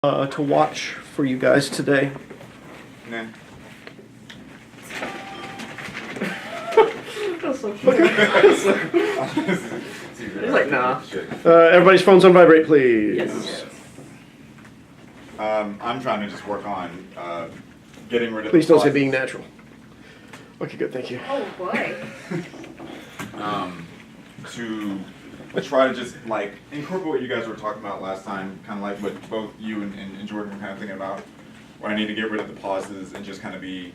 to watch for you guys today. Nah. That's so funny. He's like, nah. Everybody's phones on vibrate, please. Yes. I'm trying to just work on getting rid of. Please the don't say pauses. being natural. Okay, good, thank you. Oh boy. To try to just like incorporate what you guys were talking about last time, kind of like what both you and Jordan were kind of thinking about, where I need to get rid of the pauses and just kind of to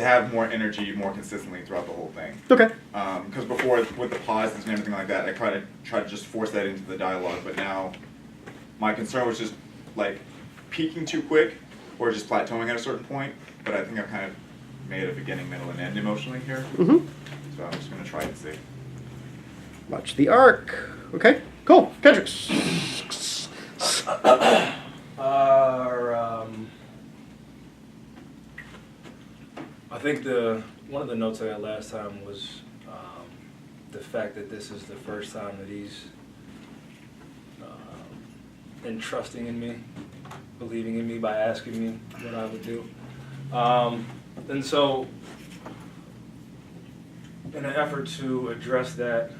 have more energy more consistently throughout the whole thing. Okay. Because before with the pauses and everything like that, I try to just force that into the dialogue, but now my concern was just like peaking too quick or just plateauing at a certain point. But I think I've kind of made a beginning, middle, and end emotionally here. Mm-hmm. So I'm just gonna try and see. Watch the arc. Okay, cool. Kendrix. I think one of the notes I got last time was the fact that this is the first time that he's entrusting in me, believing in me by asking me what I would do. And so, in an effort to address that,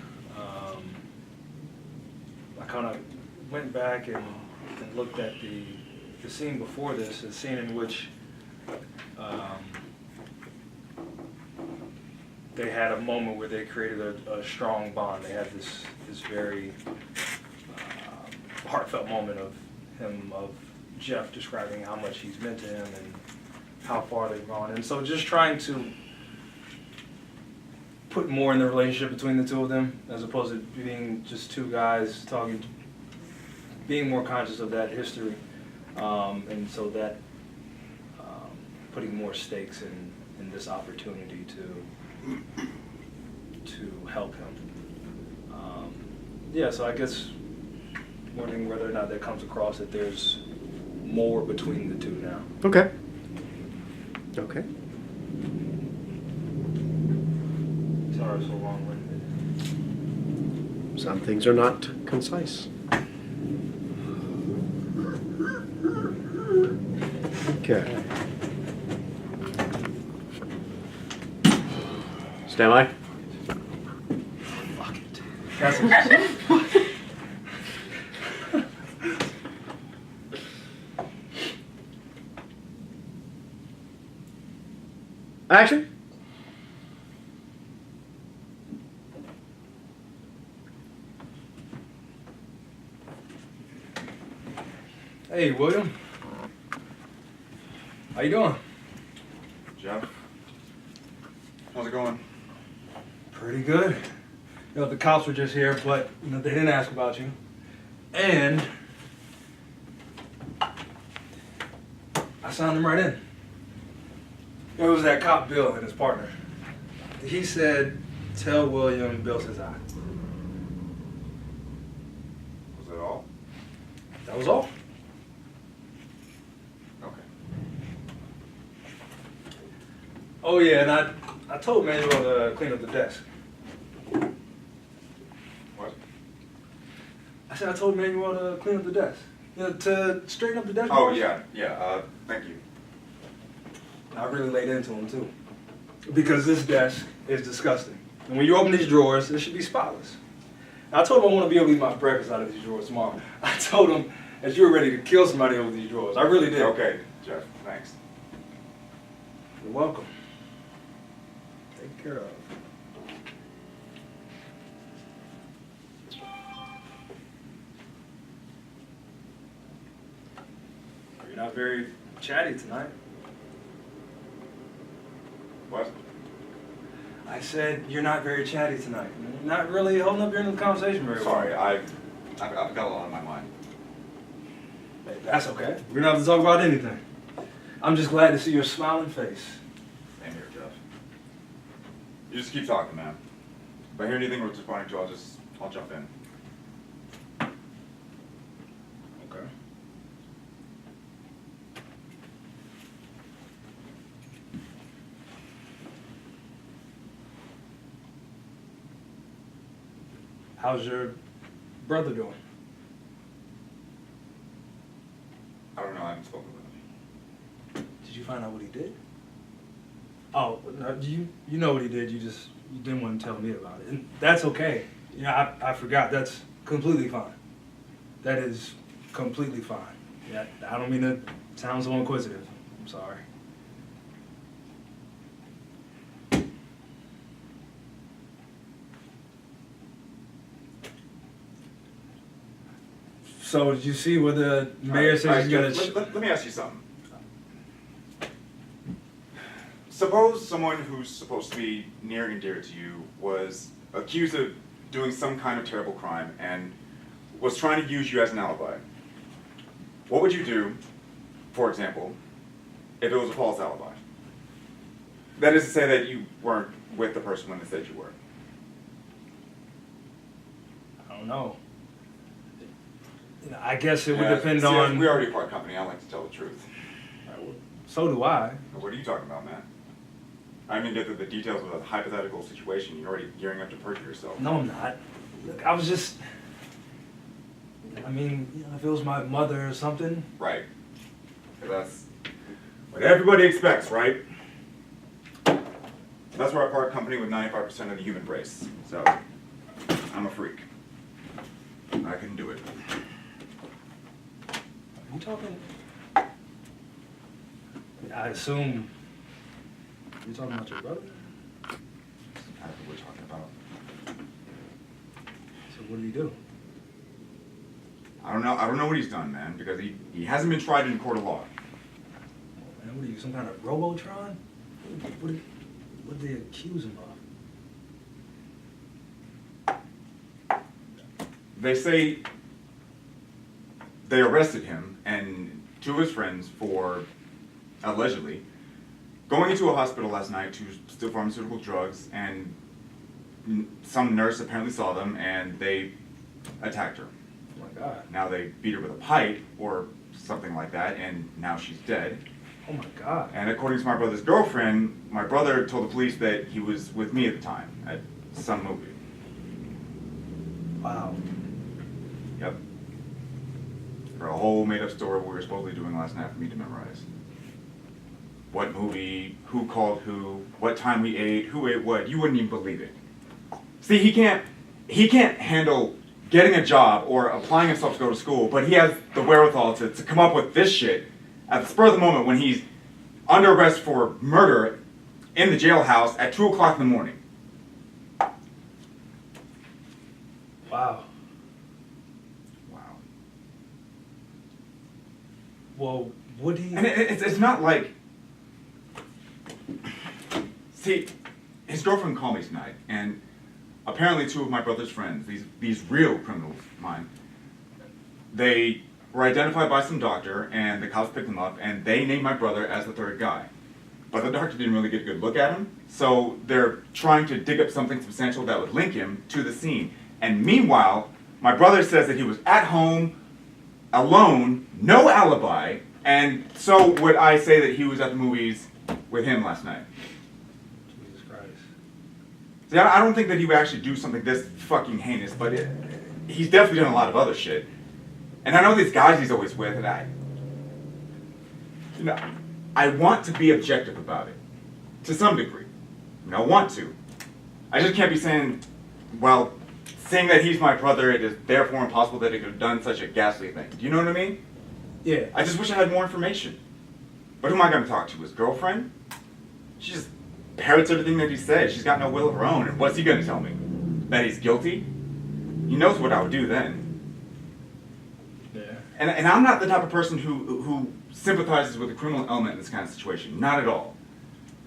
I kind of went back and looked at the scene before this, the scene in which they had a moment where they created a strong bond. They had this very heartfelt moment of Jeff describing how much he's meant to him and how far they've gone. And so just trying to put more in the relationship between the two of them, as opposed to being just two guys talking, being more conscious of that history, and so that putting more stakes in this opportunity to help him. Yeah, so I guess wondering whether or not that comes across that there's more between the two now. Okay. Okay. Sorry, so long-winded. Some things are not concise. Okay. Stand by. Fuck it. Action. Hey, William. How you doing? Jeff, how's it going? Pretty good. You know, the cops were just here, but you know, they didn't ask about you. And I signed them right in. It was that cop Bill and his partner. He said, tell William Bill says I. Was that all? That was all. Okay. Oh yeah, and I told Manuel to clean up the desk. What? I said I told Manuel to clean up the desk. You know, to straighten up the desk. Oh yeah. Thank you. I really laid into him too. Because this desk is disgusting. And when you open these drawers, it should be spotless. I told him I want to be able to eat my breakfast out of these drawers tomorrow. I told him that you were ready to kill somebody over these drawers. I really did. Okay, Jeff. Thanks. You're welcome. Take care of. You're not very chatty tonight. What? I said you're not very chatty tonight. You're not really holding up your end of the conversation very well. Sorry, I've got a lot on my mind. Hey, that's okay. We don't have to talk about anything. I'm just glad to see your smiling face. Same here, Jeff. You just keep talking, man. If I hear anything worth responding to, I'll jump in. Okay. How's your brother doing? I don't know, I haven't spoken with him. Did you find out what he did? Oh, no, you know what he did. You didn't want to tell me about it, and that's okay. I forgot. That's completely fine. That is completely fine. Yeah, I don't mean to sound so inquisitive. I'm sorry. So did you see what the mayor says he's gonna? Let me ask you something. Suppose someone who's supposed to be near and dear to you was accused of doing some kind of terrible crime and was trying to use you as an alibi. What would you do, for example, if it was a false alibi? That is to say that you weren't with the person when they said you were. I don't know. I guess it would Yeah, depend see, on. We already part company. I like to tell the truth. So do I. What are you talking about, man? I mean, the details of a hypothetical situation. You're already gearing up to perjure yourself. No, I'm not. Look, I was just. I mean, if it was my mother or something. Right. That's what everybody expects, right? That's where I part company with 95% of the human race. So, I'm a freak. I couldn't do it. Are you talking? I assume you're talking about your brother? That's what we're talking about. So what did he do? I don't know what he's done, man, because he hasn't been tried in a court of law. Oh, man, what are you, some kind of Robotron? What did they accuse him of? They say they arrested him and two of his friends for, allegedly, going into a hospital last night to steal pharmaceutical drugs, and some nurse apparently saw them and they attacked her. Oh my God. Now they beat her with a pipe or something like that, and now she's dead. Oh my God. And according to my brother's girlfriend, my brother told the police that he was with me at the time at some movie. Wow. Yep. For a whole made-up story we were supposedly doing last night for me to memorize. What movie, who called who, what time we ate, who ate what, you wouldn't even believe it. See, he can't handle getting a job or applying himself to go to school, but he has the wherewithal to come up with this shit at the spur of the moment when he's under arrest for murder in the jailhouse at 2 o'clock in the morning. Wow. Wow. Well, what do you... And it's not like... See, his girlfriend called me tonight, and apparently two of my brother's friends, these real criminals of mine, they were identified by some doctor, and the cops picked them up, and they named my brother as the third guy. But the doctor didn't really get a good look at him, so they're trying to dig up something substantial that would link him to the scene. And meanwhile, my brother says that he was at home, alone, no alibi, and so would I say that he was at the movies with him last night. Jesus Christ. See, I don't think that he would actually do something this fucking heinous, but he's definitely done a lot of other shit. And I know these guys he's always with, and I want to be objective about it, to some degree. I want to. I just can't be saying, well, seeing that he's my brother, it is therefore impossible that he could have done such a ghastly thing. Do you know what I mean? Yeah. I just wish I had more information. But who am I going to talk to? His girlfriend? She just parrots everything that he says. She's got no will of her own. And what's he going to tell me? That he's guilty? He knows what I would do then. Yeah. And I'm not the type of person who sympathizes with the criminal element in this kind of situation. Not at all.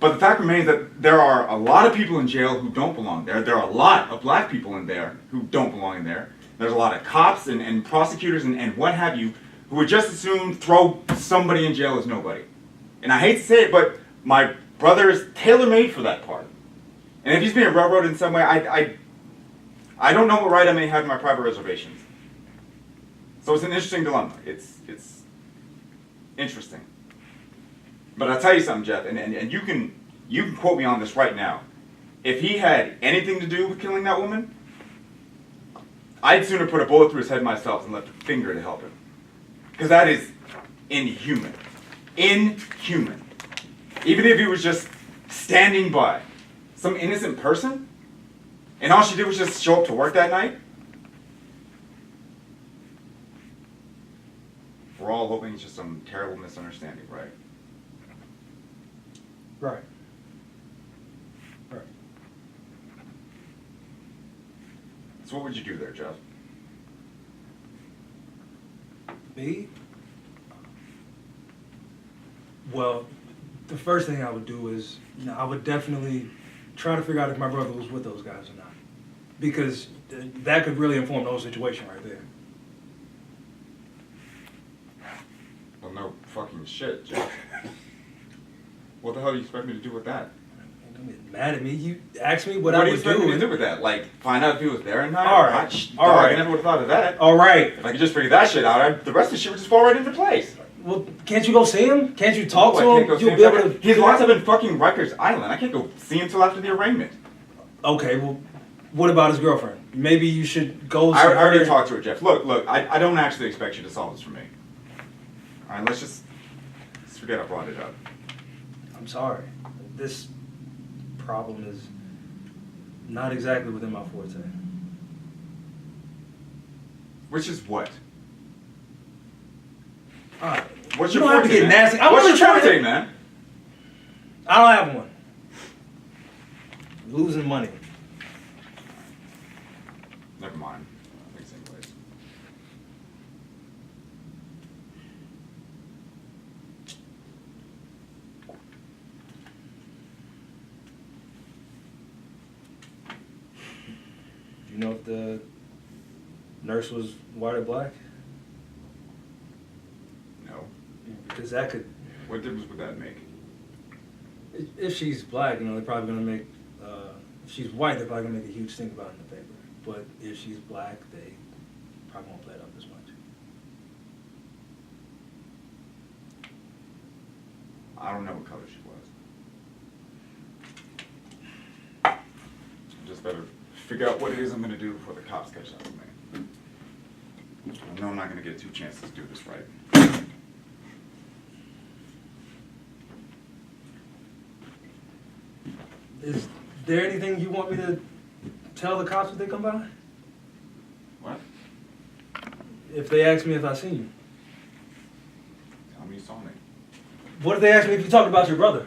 But the fact remains that there are a lot of people in jail who don't belong there. There are a lot of black people in there who don't belong in there. There's a lot of cops and prosecutors and what have you who would just as soon throw somebody in jail as nobody. And I hate to say it, but my brother is tailor-made for that part. And if he's being railroaded in some way, I don't know what right I may have in my private reservations. So it's an interesting dilemma. It's interesting. But I'll tell you something, Jeff, and you can quote me on this right now. If he had anything to do with killing that woman, I'd sooner put a bullet through his head myself than left a finger to help him. Because that is inhuman. Inhuman. Even if he was just standing by. Some innocent person? And all she did was just show up to work that night? We're all hoping it's just some terrible misunderstanding, right? Right. Right. So what would you do there, Jeff? Me? Well, the first thing I would do is, I would definitely try to figure out if my brother was with those guys or not. Because that could really inform the whole situation right there. Well, no fucking shit, Jeff. What the hell do you expect me to do with that? Don't get mad at me. You asked me what What I do you would expect me to do. do with that? Like, find out if he was there or not? All right. All Dog, right. I never would have thought of that. All right. If I could just figure that shit out, the rest of the shit would just fall right into place. Well, can't you go see him? Can't you talk No, to I him? can't go see You'll him. be able to. His lots up in fucking Rikers Island. I can't go see him till after the arraignment. Okay, well, what about his girlfriend? Maybe you should go see I her. already talked to her, Jeff. Look, I don't actually expect you to solve this for me. All right, let's forget I brought it up. I'm sorry. This problem is not exactly within my forte. Which is what? All right. What's You your don't have to forte, get man? nasty. I'm What's really your trying forte, to. man? I don't have one. Losing money. Never mind. Thanks anyways. Do you know if the nurse was white or black? No. Because that could, What difference would that make? if she's black, they're probably gonna make. If she's white, they're probably gonna make a huge thing about it in the paper. But if she's black, they probably won't play it up as much. I don't know what color she was. I just better figure out what it is I'm gonna do before the cops catch up with me. I know I'm not gonna get 2 chances to do this right. Is there anything you want me to tell the cops if they come by? What? If they ask me if I seen you? Tell me you saw me. What if they ask me if you talked about your brother?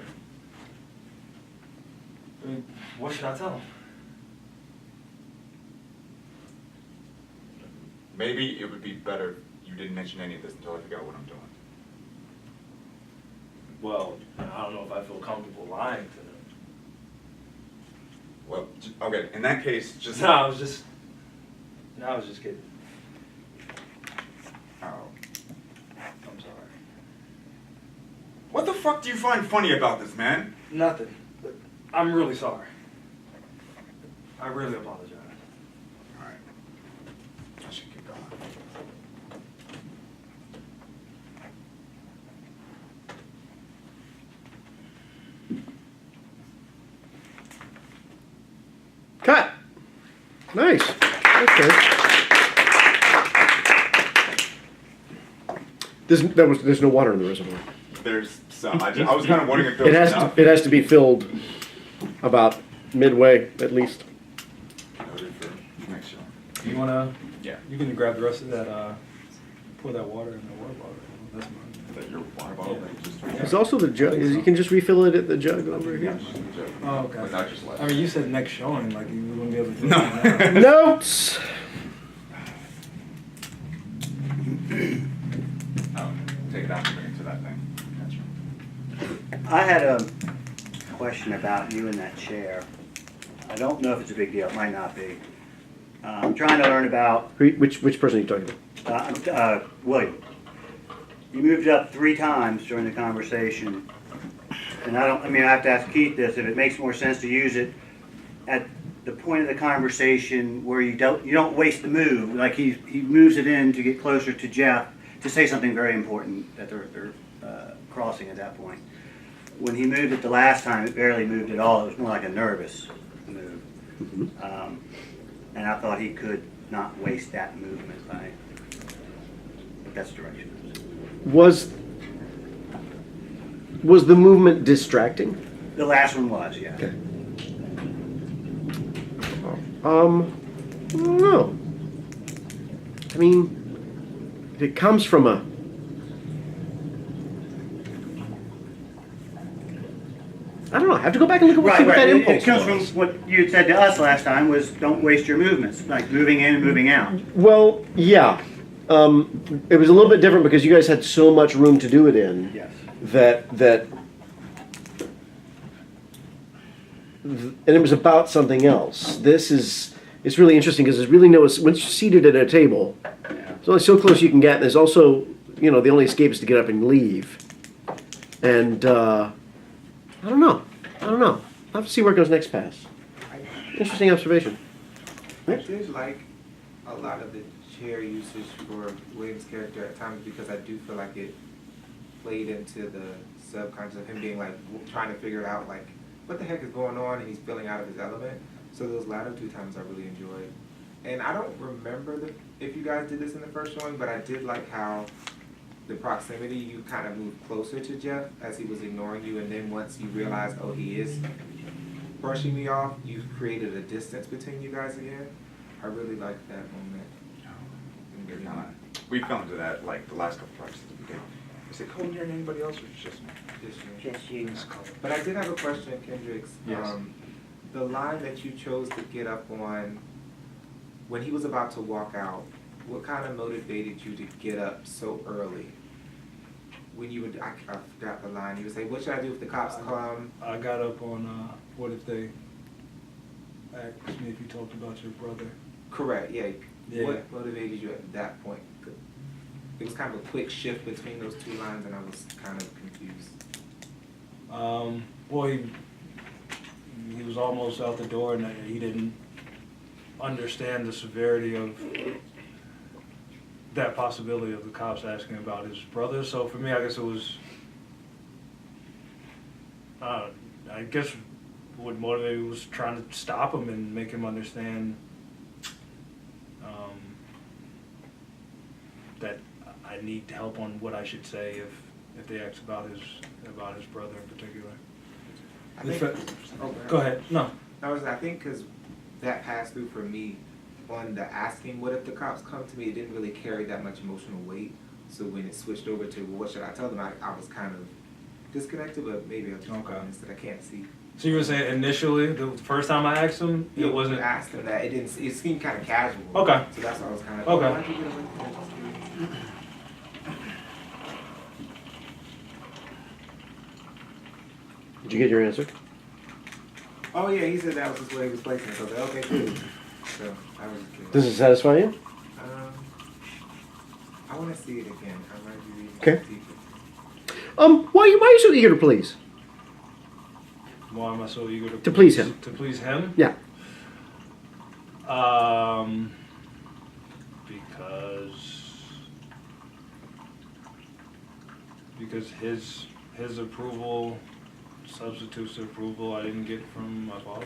I mean, what should I tell them? Maybe it would be better if you didn't mention any of this until I figure out what I'm doing. Well, I don't know if I feel comfortable lying to them. Well, okay, in that case, just... No, I was just kidding. Oh. I'm sorry. What the fuck do you find funny about this, man? Nothing. But I'm really sorry. I really apologize. Alright. I should keep going. Cut. Nice. Okay. There's no water in the reservoir. There's some. I was kind of wondering if there was enough. It has to be filled about midway at least. Noted for next year. You wanna? Yeah. You can grab the rest of that. Pour that water in the water bottle. That's mine. Is that your water bottle that you just drank? There's also the jug. You can just refill it at the jug over Yeah, here. just a joke. Oh, okay. But not just left. I mean, you said next showing, like you wouldn't be able to do No. it now. Notes. Oh, take it out and bring it to that thing. Gotcha. I had a question about you in that chair. I don't know if it's a big deal, it might not be. I'm trying to learn about Which person are you talking about? William. You moved up 3 times during the conversation. And I have to ask Keith this, if it makes more sense to use it at the point of the conversation where you don't waste the move. Like he moves it in to get closer to Jeff to say something very important that they're crossing at that point. When he moved it the last time, it barely moved at all. It was more like a nervous move. And I thought he could not waste that movement by, if that's the direction. Was Was the movement distracting? The last one was, yeah. Okay. I don't know. I mean, if it comes from a... I don't know. I have to go back and look at what, Right, what that right. impulse It comes was. from what you had said to us last time was don't waste your movements, like moving in and moving out. Well, yeah. It was a little bit different because you guys had so much room to do it in. Yes. And it was about something else. It's really interesting because there's really no, once you're seated at a table, it's only so close you can get. There's also, the only escape is to get up and leave. And, I don't know. I'll have to see where it goes next pass. Interesting observation. I did like a lot of the chair usage for William's character at times because I do feel like it played into the subconscious of him being like trying to figure it out, like what the heck is going on, and he's feeling out of his element. So those latter two times I really enjoyed. And I don't remember if you guys did this in the first showing, but I did like how the proximity, you kind of moved closer to Jeff as he was ignoring you, and then once you realized, oh, he is brushing me off, you created a distance between you guys again. I really liked that moment. We fell into that like the last couple practices we did. Is it Cole near anybody else or just me? Just you. But I did have a question, Kendrix. Yes. The line that you chose to get up on when he was about to walk out, what kind of motivated you to get up so early? When you would, I forgot the line. You would say, "What should I do if the cops come?" I got up on, what if they asked me if you talked about your brother? Correct. Yeah. Yeah. What motivated you at that point? It was kind of a quick shift between those two lines, and I was kind of confused. Well, he was almost out the door, and he didn't understand the severity of that possibility of the cops asking about his brother. So for me, I guess it was, I guess what motivated me was trying to stop him and make him understand that I need help on what I should say if they ask about his brother in particular. I think, Go ahead. No. I think because that passed through for me on the asking, what if the cops come to me, it didn't really carry that much emotional weight. So when it switched over to, well, what should I tell them, I was kind of disconnected, but maybe I'm just honest that I can't see. So you were saying initially, the first time I asked him, it wasn't... I asked him that, it seemed kind of casual. Okay. So that's why I was kind of Okay. why'd you get away from that? Did you get your answer? Oh yeah, he said that was his way he was placing it. So I was like, okay, cool. So I was just curious. Does it satisfy you? I want to see it again. I might be reading Okay. it deeper. Why are you so eager to please? Why am I so eager To please him. To please him? Yeah. Because his approval substitutes the approval I didn't get from my father.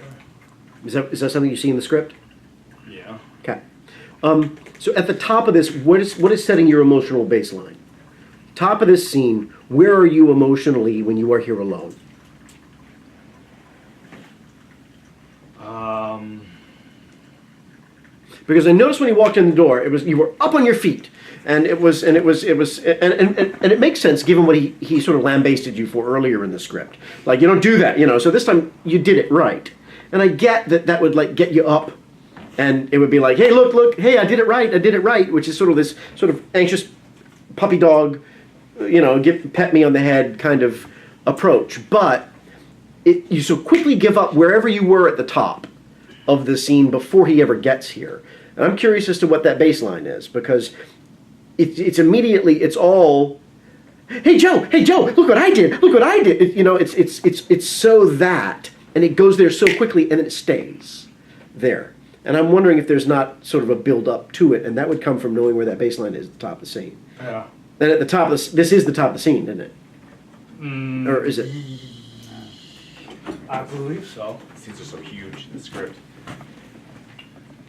Is that something you see in the script? Yeah. Okay. So at the top of this, what is setting your emotional baseline? Top of this scene, where are you emotionally when you are here alone? Because I noticed when you walked in the door, you were up on your feet, and it makes sense given what he sort of lambasted you for earlier in the script. Like, you don't do that, So this time you did it right, and I get that would like get you up, and it would be like, hey, look, hey, I did it right, which is sort of this sort of anxious puppy dog, pet me on the head kind of approach. But you so quickly give up wherever you were at the top of the scene before he ever gets here. And I'm curious as to what that baseline is, because it's all, hey Joe, look what I did. It's so that, and it goes there so quickly, and then it stays there. And I'm wondering if there's not sort of a build up to it, and that would come from knowing where that baseline is at the top of the scene. Yeah. Then at the top of this is the top of the scene, isn't it? Or is it? I believe so. Scenes are so huge in the script.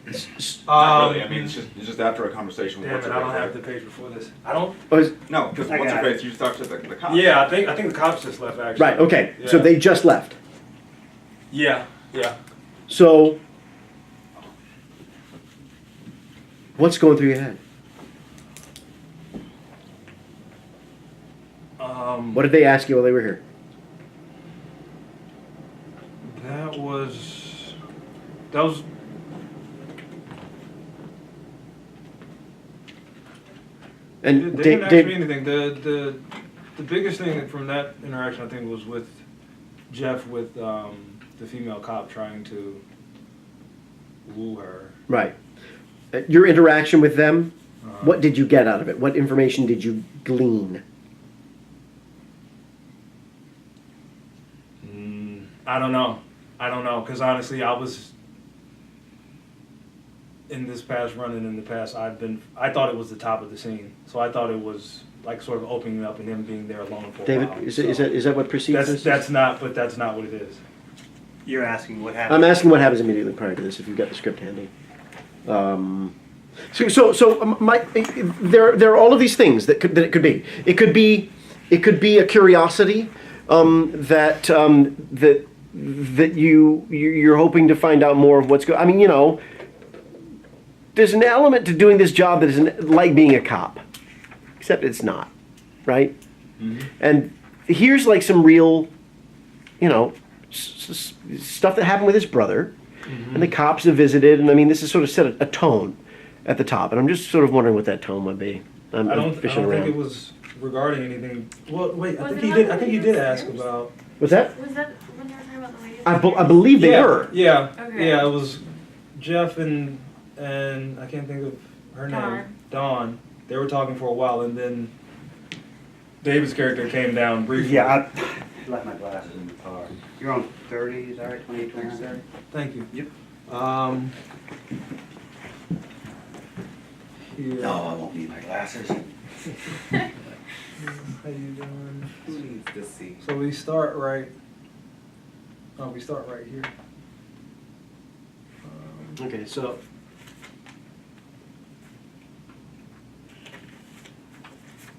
Not really. I mean, it's just after a conversation with Damn what's it, her I don't face. have the page before this. I don't. No, because I what's got her it. face? You just talked to the cops. Yeah, I think the cops just left actually. Right, okay, so Yeah. they just left. Yeah, yeah. So, what's going through your head? What did they ask you while they were here? That was. And They didn't ask me anything. The biggest thing from that interaction, I think, was with Jeff, with the female cop trying to woo her. right. Your interaction with them, Uh, what did you get out of it? What information did you glean? I don't know. Because honestly, I was in this past run and in the past, I thought it was the top of the scene. So I thought it was like sort of opening up and him being there alone for a David, while. is that what precedes this? That's not what it is. You're asking what happened. I'm asking what happens immediately prior to this, if you've got the script handy. There are all of these things that it could be. It could be a curiosity that you're hoping to find out more of what's going. I mean, there's an element to doing this job that isn't like being a cop, except it's not, right? Mm-hmm. And here's like some real, stuff that happened with his brother, and the cops have visited, and I mean, this has sort of set a tone at the top, and I'm just sort of wondering what that tone would be. I'm I don't fishing think around. it was regarding anything. Well, wait, I Was think it he on did. the I think he way did upstairs? ask about. What's that? Was that when you were talking about the lady? I believe they yeah, were. Yeah, Okay. yeah. It was Jeff and I can't think of her name. Dawn. Dawn. They were talking for a while, and then David's character came down briefly. Yeah, I left my glasses in the car. You're on 30, is that right? 28, 29, 30? Thank you. Yep. Here. No, I won't need my glasses. How you doing? Who needs to see? So we start right. Oh, we start right here. Okay, so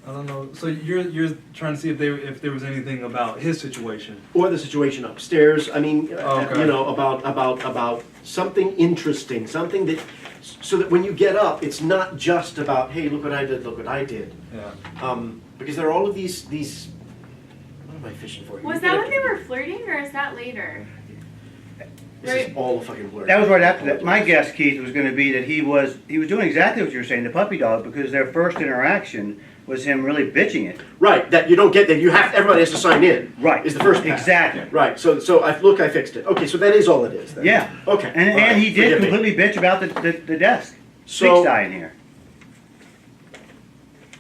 I don't know. So you're trying to see if there was anything about his situation. or the situation upstairs. I mean, Okay. about something interesting, something that, so that when you get up, it's not just about, hey, look what I did, look what I did. Yeah. Because there are all of these. What am I fishing for? Was that when they were flirting, or is that later? This is all a fucking blur. That was right after that. My guess, Keith, was going to be that he was doing exactly what you were saying, the puppy dog, because their first interaction was him really bitching it. Right, that you don't get that. Everybody has to sign in. Right. Is the first pass. Exactly. Right. So I fixed it. Okay, so that is all it is. Then. Yeah. Okay. And all right, he did forgive me. completely bitch about the desk. So- Pigsty in here.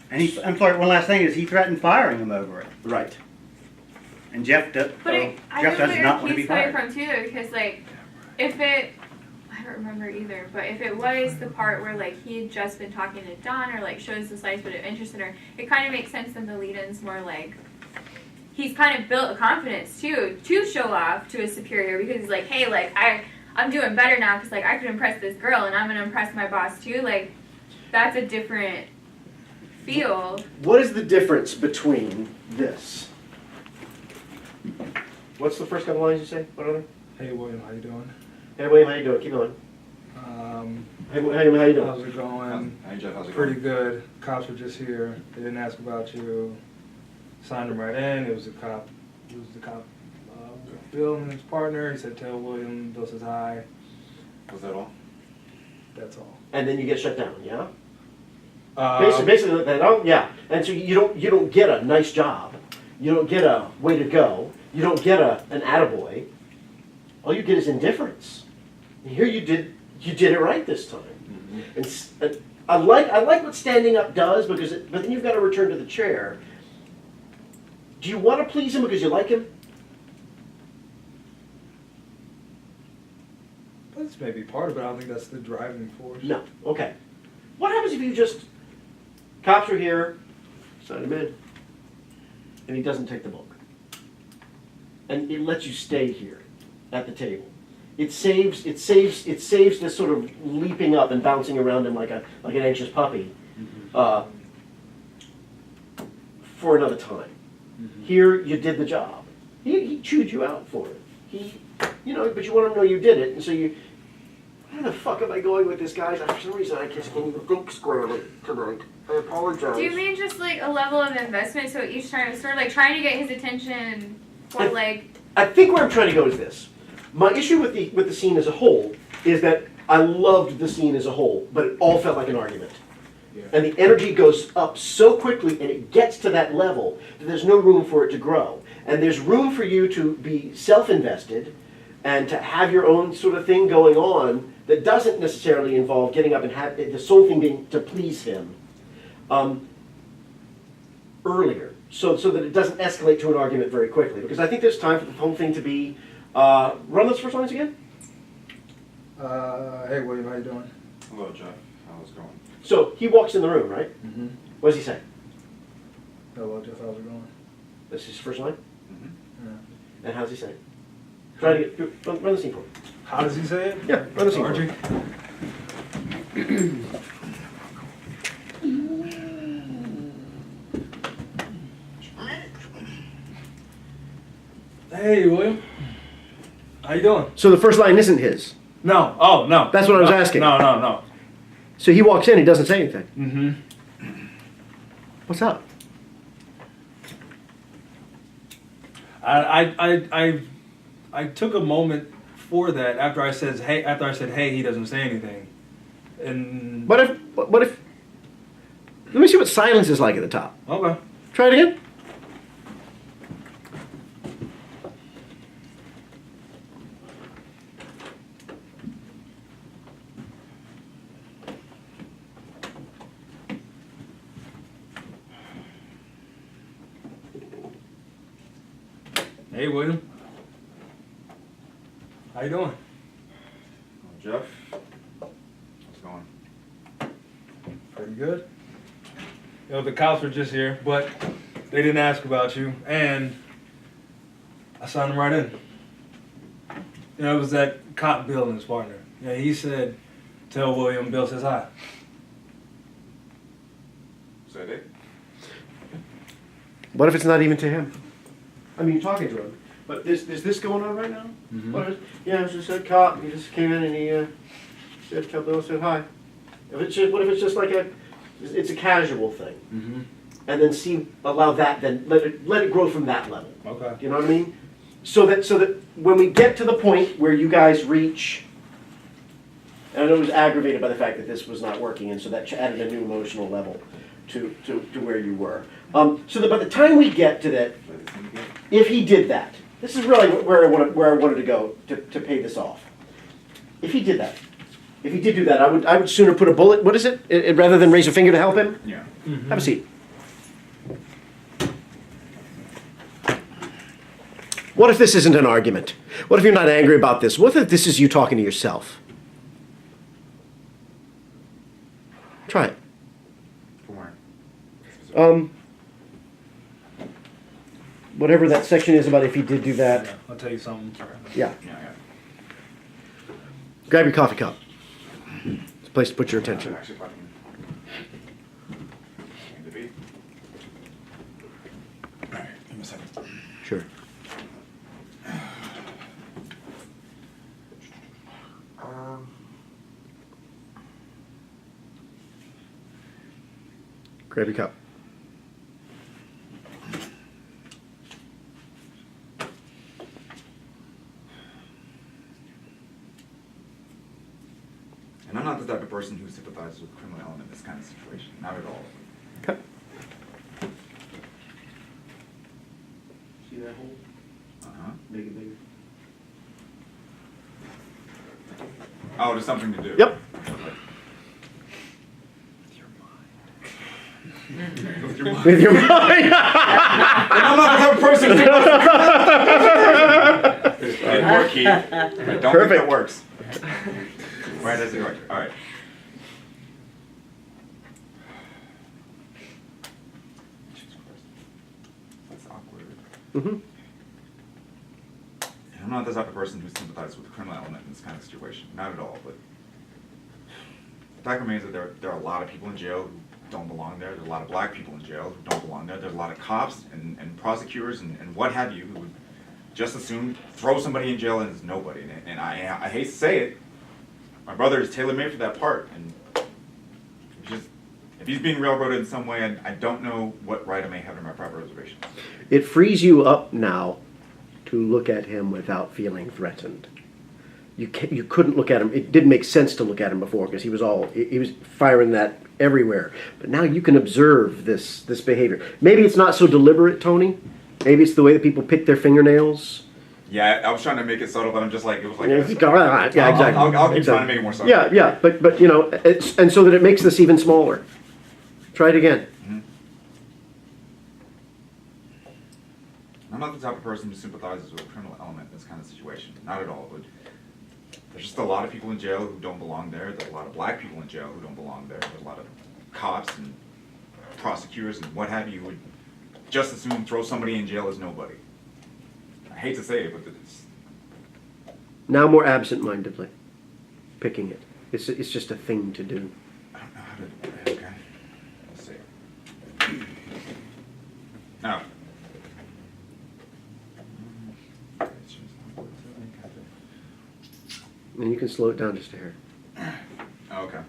And I'm sorry, one last thing is he threatened firing him over it. Right. And Jeff does I Jeff know does where not want to be he's coming fired. from too, because like, if it, I don't remember either, but if it was the part where like he had just been talking to Dawn or like shows the slightest bit of interest in her, it kind of makes sense that the lead-in's more like, he's kind of built a confidence too, to show off to his superior, because he's like, hey, like I'm doing better now because like I could impress this girl and I'm gonna impress my boss too. Like, that's a different feel. What is the difference between this? What's the first couple lines you say? What are they? Hey William, how you doing? Hey, William, how you doing? Keep going. Hey, William, how you doing? How's it going? Hey Jeff, how's it Pretty going? good. Cops were just here. They didn't ask about you. Signed them right in. It was the cop. Bill and his partner. He said, "Tell William, Bill says hi." Was that all? That's all. And then you get shut down, yeah? Basically, that, oh, yeah. And so you don't get a nice job. You don't get a way to go. You don't get an attaboy. All you get is indifference. And here you did it right this time. Mm-hmm. And I like what standing up does, but then you've got to return to the chair. Do you want to please him because you like him? That's maybe part of it. I don't think that's the driving force. No. Okay. What happens if you just, cops are here, sign him in, and he doesn't take the book? And it lets you stay here at the table. it saves this sort of leaping up and bouncing around him like an anxious puppy for another time. Here you did the job. He chewed you out for it. But you want him to know you did it, and so you. Where the fuck am I going with this, guys? For some reason, I just can't even think squarely tonight. I apologize. Do you mean just like a level of investment? So each time, sort of like trying to get his attention, or like. I think where I'm trying to go is this. My issue with the scene as a whole is that I loved the scene as a whole, but it all felt like an argument. Yeah. And the energy goes up so quickly, and it gets to that level that there's no room for it to grow. And there's room for you to be self-invested and to have your own sort of thing going on that doesn't necessarily involve getting up and have the sole thing being to please him earlier, so that it doesn't escalate to an argument very quickly. Because I think there's time for the whole thing to be, run those first lines again? Hey William, how you doing? Hello, Jeff. How's it going? So he walks in the room, right? Mm-hmm. What does he say? Hello Jeff, how's it going? That's his first line? Mm-hmm. Yeah. And how does he say it? Try to get, run the scene for me. How does he say it? Yeah, run the scene for me. Archie? Hey William, how you doing? So the first line isn't his. No, oh no. That's what I was asking. No. So he walks in, he doesn't say anything. Mm-hmm. What's up? I took a moment for that after I said hey, he doesn't say anything. And What if, let me see what silence is like at the top. okay. Try it again. Hey William. How you doing? Hello, Jeff. How's it going? Pretty good. You know, the cops were just here, but they didn't ask about you, and I signed them right in. You know, it was that cop Bill and his partner. Yeah, he said, tell William Bill says hi. So I did. What if it's not even to him? I mean, you're talking to him, but is this going on right now? Mhm. What is, yeah, it was just a cop. He just came in and he said, tell Bill, said hi. What if it's just like it's a casual thing, Mm-hmm. and then allow that, then let it grow from that level. Okay. Do you know what I mean? So that when we get to the point where you guys reach, and I know it was aggravated by the fact that this was not working, and so that added a new emotional level to where you were. So that by the time we get to that, Play this thing again. if he did that, this is really where I wanted to go to pay this off. If he did that, if he did do that, I would sooner put a bullet. What is it? Rather than raise a finger to help him. Yeah. Have a seat. What if this isn't an argument? What if you're not angry about this? What if this is you talking to yourself? Try it. From where? Whatever that section is about if he did do that. Yeah, I'll tell you something. Yeah. Yeah. Grab your coffee cup. It's a place to put your attention. Actually, fucking. Need to be. All right. Give me a second. Sure. Grab your cup. And I'm not the type of person who sympathizes with the criminal element in this kind of situation. Not at all. Okay. See that hole? Uh-huh. Make it bigger. Oh, there's something to do. Yep. With your mind. With your mind. I'm not the type of person who It didn't work, Keith. I don't think Perfect. that works. Right as it works. All right. Jesus Christ. That's awkward. Mm-hmm. And I'm not the type of person who sympathizes with the criminal element in this kind of situation. Not at all. But the fact remains that there are a lot of people in jail who don't belong there. There are a lot of black people in jail who don't belong there. There's a lot of cops and prosecutors and what have you who would just assume throw somebody in jail and it's nobody. And I hate to say it, my brother is tailor-made for that part. And just if he's being railroaded in some way, I don't know what right I may have to my private reservations. It frees you up now to look at him without feeling threatened. You couldn't look at him. It didn't make sense to look at him before because he was firing that everywhere. But now you can observe this behavior. Maybe it's not so deliberate, Tony. Maybe it's the way that people pick their fingernails. Yeah, I was trying to make it subtle, but I'm just like, it was like, Yeah, exactly. I'll keep Exactly. trying to make it more subtle. Yeah, but you know, and so that it makes this even smaller. Try it again. I'm not the type of person who sympathizes with a criminal element in this kind of situation. Not at all. But there's just a lot of people in jail who don't belong there. There's a lot of black people in jail who don't belong there. There's a lot of cops and prosecutors and what have you who would just assume throw somebody in jail as nobody. I hate to say it, but it's... Now more absent-mindedly, picking it. It's just a thing to do. I don't know how to... Okay. Let's see. Now... And you can slow it down just a hair. Okay.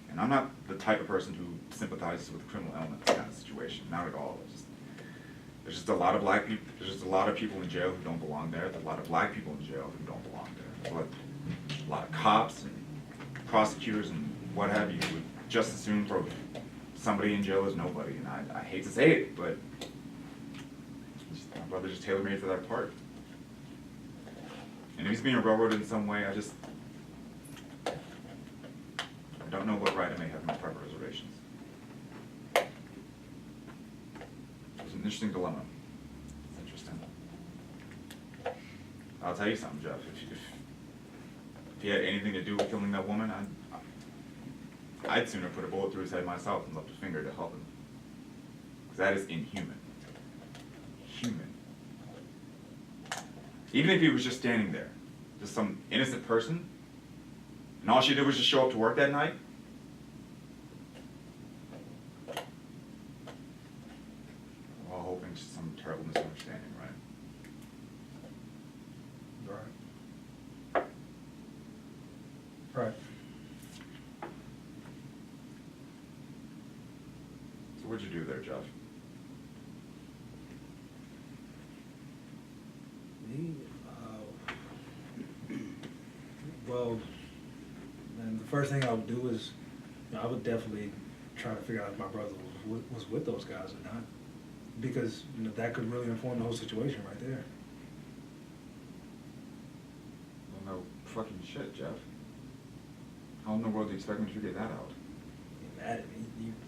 And I'm not the type of person who sympathizes with the criminal element in this kind of situation. Not at all. There's just a lot of black people. There's just a lot of people in jail who don't belong there. There's a lot of black people in jail who don't belong there. There's a lot of cops and prosecutors and what have you who would just assume throw somebody in jail as nobody. And I hate to say it, but my brother's just tailor-made for that part. And if he's being railroaded in some way, I don't know what right I may have in my private reservations. It's an interesting dilemma. It's interesting. I'll tell you something, Jeff. If he had anything to do with killing that woman, I'd sooner put a bullet through his head myself than lift a finger to help him. Because that is inhuman. Human. Even if he was just standing there, just some innocent person, and all she did was just show up to work that night, we're all hoping it's some terrible misunderstanding, right? Right. So what'd you do there, Jeff? Me? Well, and the first thing I would do is, I would definitely try to figure out if my brother was with those guys or not, because that could really inform the whole situation right there. Well, no fucking shit, Jeff. How in the world do you expect me to figure that out? You're mad at me.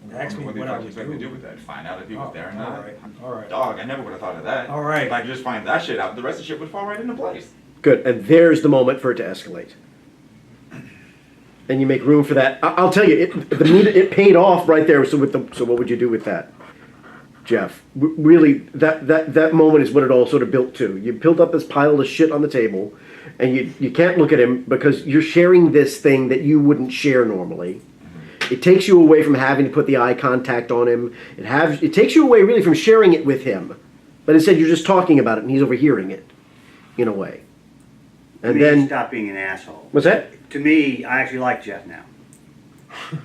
You asked me what I What do would you expect me to do do. with that? Find out if he was there or not? All right. Dog, I never would have thought of that. All right. If I could just find that shit out, the rest of the shit would fall right into place. Good, and there's the moment for it to escalate. And you make room for that. I'll tell you, it paid off right there. So what would you do with that, Jeff? Really, that moment is what it all sort of built to. You built up this pile of shit on the table, and you can't look at him because you're sharing this thing that you wouldn't share normally. It takes you away from having to put the eye contact on him. It takes you away really from sharing it with him, but instead you're just talking about it, and he's overhearing it, in a way. And To me, then stop being an asshole. what's that? To me, I actually like Jeff now.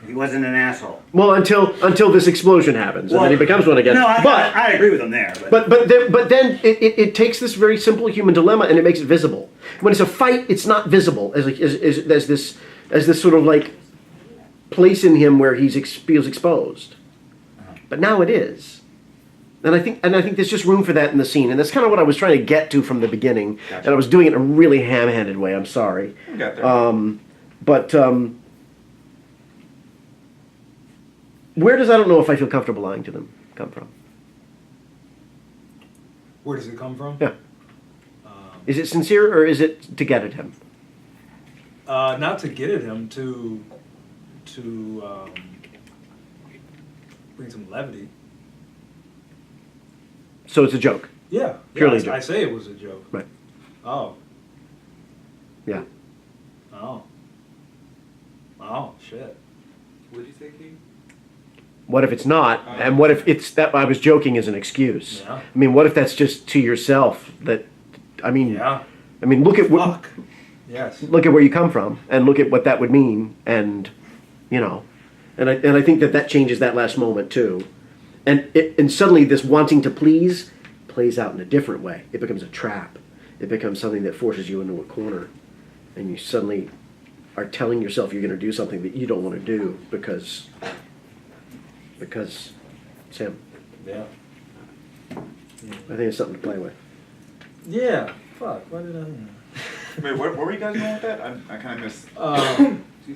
He wasn't an asshole. Well, until this explosion happens, and then he becomes one again. No, but I agree with him there. but then it takes this very simple human dilemma and it makes it visible. When it's a fight, it's not visible as this sort of like place in him where he feels exposed. But now it is. And I think there's just room for that in the scene, and that's kind of what I was trying to get to from the beginning. Gotcha. And I was doing it in a really ham-handed way. I'm sorry. You got there. But where does I don't know if I feel comfortable lying to them come from? Where does it come from? Yeah. Is it sincere or is it to get at him? Not to get at him, to bring some levity. So it's a joke. Yeah, Purely I joke. say it was a joke. Right. Oh. Yeah. Oh. Oh, shit. What did you say, Keith? What if it's not? And what if it's that I was joking as an excuse? Yeah. I mean, what if that's just to yourself? That, I mean, Yeah. I mean, look at Fuck. Yes. look at where you come from, and look at what that would mean, and you know, and I think that changes that last moment too, and suddenly this wanting to please plays out in a different way. It becomes a trap. It becomes something that forces you into a corner, and you suddenly are telling yourself you're going to do something that you don't want to do because it's him. Yeah. I think it's something to play with. Yeah. Fuck. Why did I? Wait, where were you guys going with that? I kind of missed.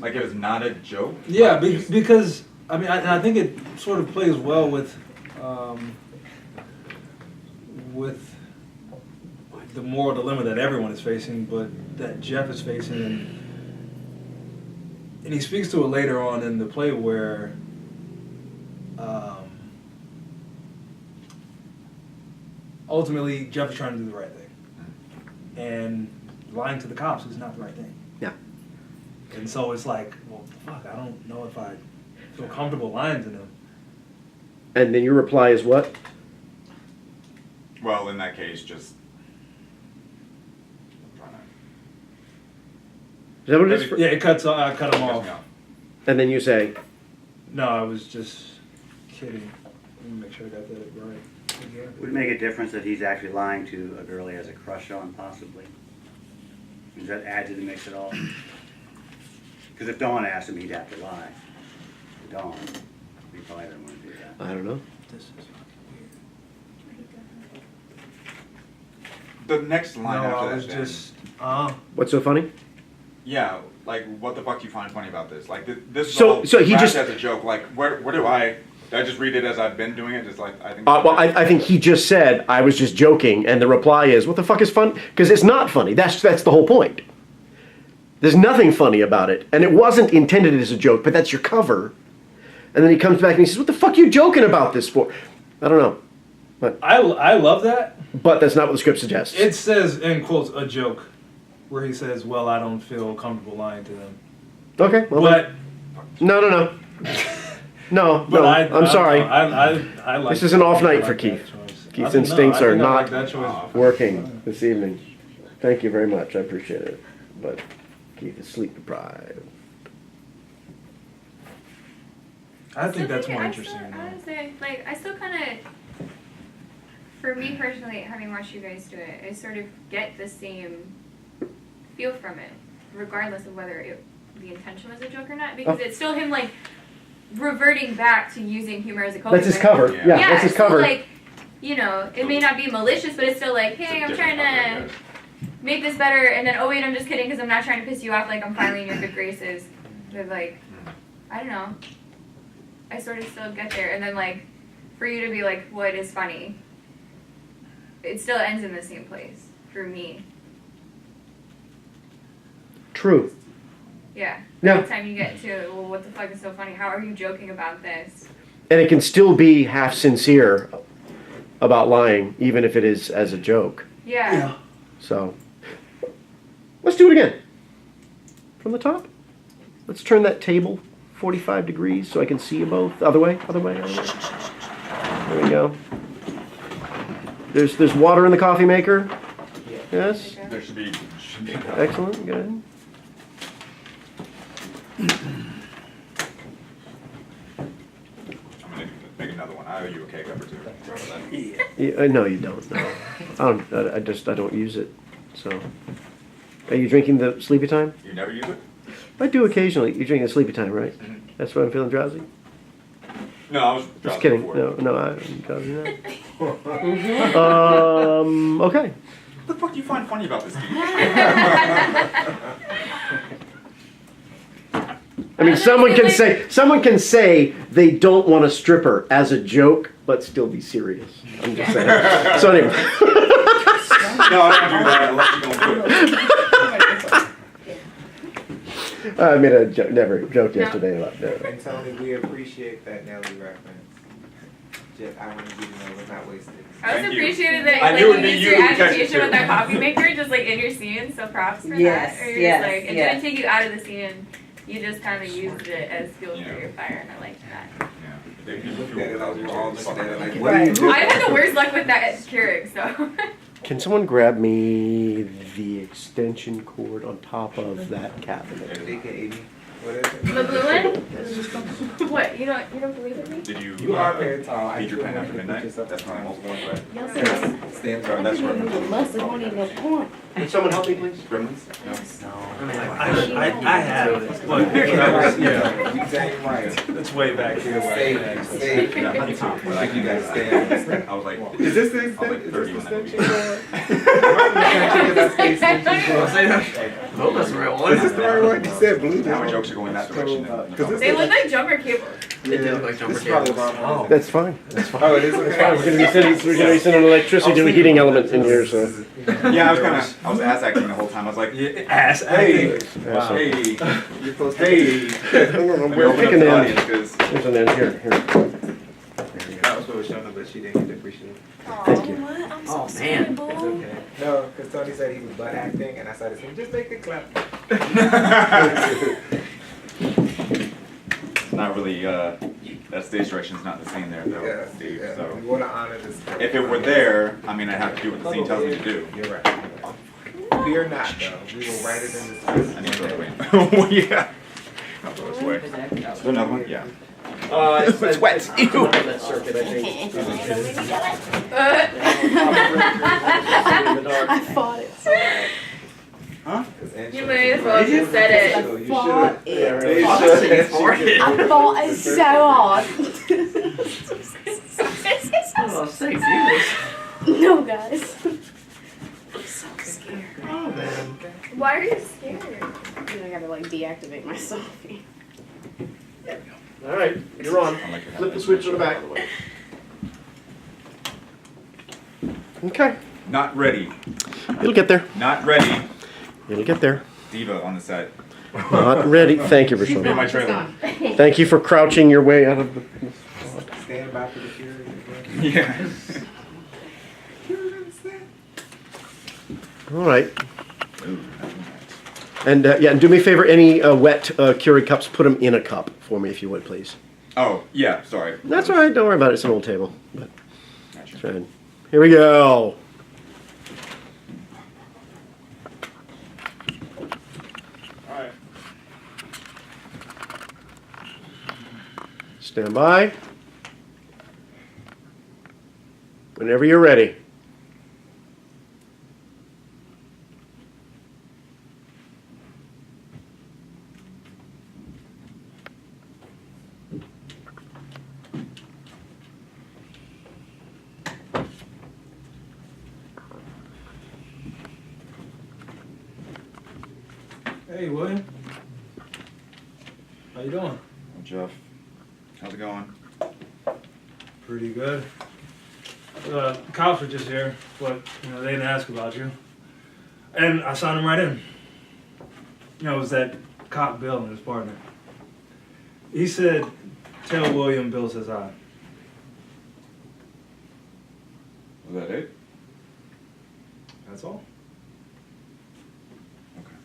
Like it was not a joke. Yeah, because I mean, I think it sort of plays well with the moral dilemma that everyone is facing, but that Jeff is facing, and he speaks to it later on in the play where. Ultimately, Jeff is trying to do the right thing, and lying to the cops is not the right thing. Yeah. And so it's like, well, fuck, I don't know if I feel comfortable lying to them. And then your reply is what? Well, in that case, just. I'm trying Is that what it is? Yeah, it cuts. I cut him to. off. And then you say, No, I was just kidding. Let me make sure I got that right. Would it make a difference that he's actually lying to a girl he has a crush on, possibly? Does that add to the mix at all? Because if Dawn asked him, he'd have to lie. To Dawn. He probably doesn't want to do that. I don't know. This is The next no, line after I that. was then. just. What's so funny? Yeah, like what the fuck do you find funny about this? Like this. So he wrapped just- as a joke. Like where do I just read it as I've been doing it? Just like I think. Well, I think he just said, I was just joking, and the reply is, what the fuck is fun? Because it's not funny. That's the whole point. There's nothing funny about it, and it wasn't intended as a joke, but that's your cover. And then he comes back and he says, what the fuck are you joking about this for? I don't know. I love that. But that's not what the script suggests. It says, in quotes, a joke, where he says, "Well, I don't feel comfortable lying to them." Okay. Well, But no. I'm sorry. I like This is an off night I for like Keith. that choice. Keith's I think- instincts I are think I not like that choice. working this evening. Thank you very much. I appreciate it. But Keith is sleep deprived. I think that's more I interesting. Still, though. honestly, like, I still kind of, for me personally, having watched you guys do it, I sort of get the same feel from it, regardless of whether the intention was a joke or not, because it's still him, like, reverting back to using humor as a coping That's his mechanism. cover. Yeah. Yeah, that's his so, cover. like, you know, it may not be malicious, but it's still like, hey, I'm trying to make this better, and then, oh wait, I'm just kidding, because I'm not trying to piss you off, like, I'm finally in your good graces. But, like, I don't know. I sort of still get there, and then, like, for you to be like, what is funny? It still ends in the same place, for me. True. Yeah. Yeah. By the time you get to, well, what the fuck is so funny? How are you joking about this? And it can still be half sincere about lying, even if it is as a joke. Yeah. So, let's do it again. From the top. Let's turn that table 45 degrees so I can see you both. Other way, other way, other way. There we go. There's water in the coffee maker. Yes. There should be. Excellent. Good. I'm gonna make another one. I owe you a cake up or two. Remember that? Yeah, no, you don't. No. I don't use it. So, are you drinking the sleepy time? You never use it? I do occasionally. You're drinking the sleepy time, right? Mhm. That's why I'm feeling drowsy. No, I was Just drowsy kidding. before. No, I'm drowsy now. Okay. What the fuck do you find funny about this game? I mean, someone can say they don't want a stripper as a joke, but still be serious. I'm just saying. So anyway. No, I don't do that unless you don't do it. I made a joke yesterday about that. And Tony, we appreciate that Nelly reference. Just, I wanted you to know it was not wasted. I also Thank you. appreciated that I like, knew you it'd be used you your who catch it agitation with too. that coffee maker just like in your scene, so props for Yes, that. Or you're yes, just like, it yes. didn't take you out of the scene, you just kind of used it as fuel Yeah. for your fire, and I liked that. Yeah. You looked at it like we were all looking at it like, Right. I had the worst luck with that Keurig, so. Can someone grab me the extension cord on top of that cabinet? AKA, what is it? The blue one? What, you don't believe in me? Did you? You are very tall. I Feed your do pen want after you to midnight? put yourself That's my in multiple one, right? Y'all Stand said Sorry, that's Gremlins. muscle won't even point. Can someone help me, please? Gremlins? No. I have it. But yeah, You dang right. it's way back here. Stay. Yeah, me too. Like you guys stay. I was like, Is this the I was like 30 when I extension cord? No, that's the right one. Is this the right one? You said blue. now my jokes are going that direction. They look like jumper cables. It did look like jumper This is probably cables. wrong. Oh. That's fine. That's fine. Oh, it is We're okay. gonna be sending electricity to a heating element in here, so. Yeah, I was ass acting the whole time. I was like, Ass acting. Wow. hey, You're supposed to. hey. We're picking the end. Because Here's an end here. That was what was showing up, but she didn't get to appreciate it. Thank you. What? I'm Oh, so man. sorry, It's boo. okay. No, because Tony said he was butt acting, and I started saying, just make it clap. it's not really, that stage direction's not the same there though, Yeah, Steve. yeah. So We want to honor this. if it were there, I mean, I'd have to do what the scene tells me to do. You're right. Fear not, though. We will write it in the script. I need to throw it away. Well, yeah. I'll throw it away. Is there another one? Yeah. It's wet. Ew. I fought it so hard. Huh? You may as well just said it. So you Fought should. it. I I fought it so hard. Oh, thanks, Jesus. No, guys. I'm so scared. Oh, man. Why are you scared? Then I gotta like deactivate myself. All right, you're on. I like your Flip the hat. switch to the back. Okay, Not ready. it'll get there. Not ready. It'll get there. Diva on the set. Not ready. Thank you, Be Rashona. my trailer. Thank you for crouching your way out of the. Stand by for the fury. Yeah. All right. Ooh, that's nice. And yeah, and do me a favor. Any wet Keurig cups, put them in a cup for me, if you would, please. Oh, yeah, sorry. That's all right. Don't worry about it. It's an old table. But Gotcha. it's fine. Here we go. Alright. Stand by. Whenever you're ready. Hey, William. How you doing? Well, Jeff, how's it going? Pretty good. Cops were just here, but they didn't ask about you, and I signed them right in. It was that cop Bill and his partner. He said, "Tell William Bill says hi." Was that it? That's all. Okay.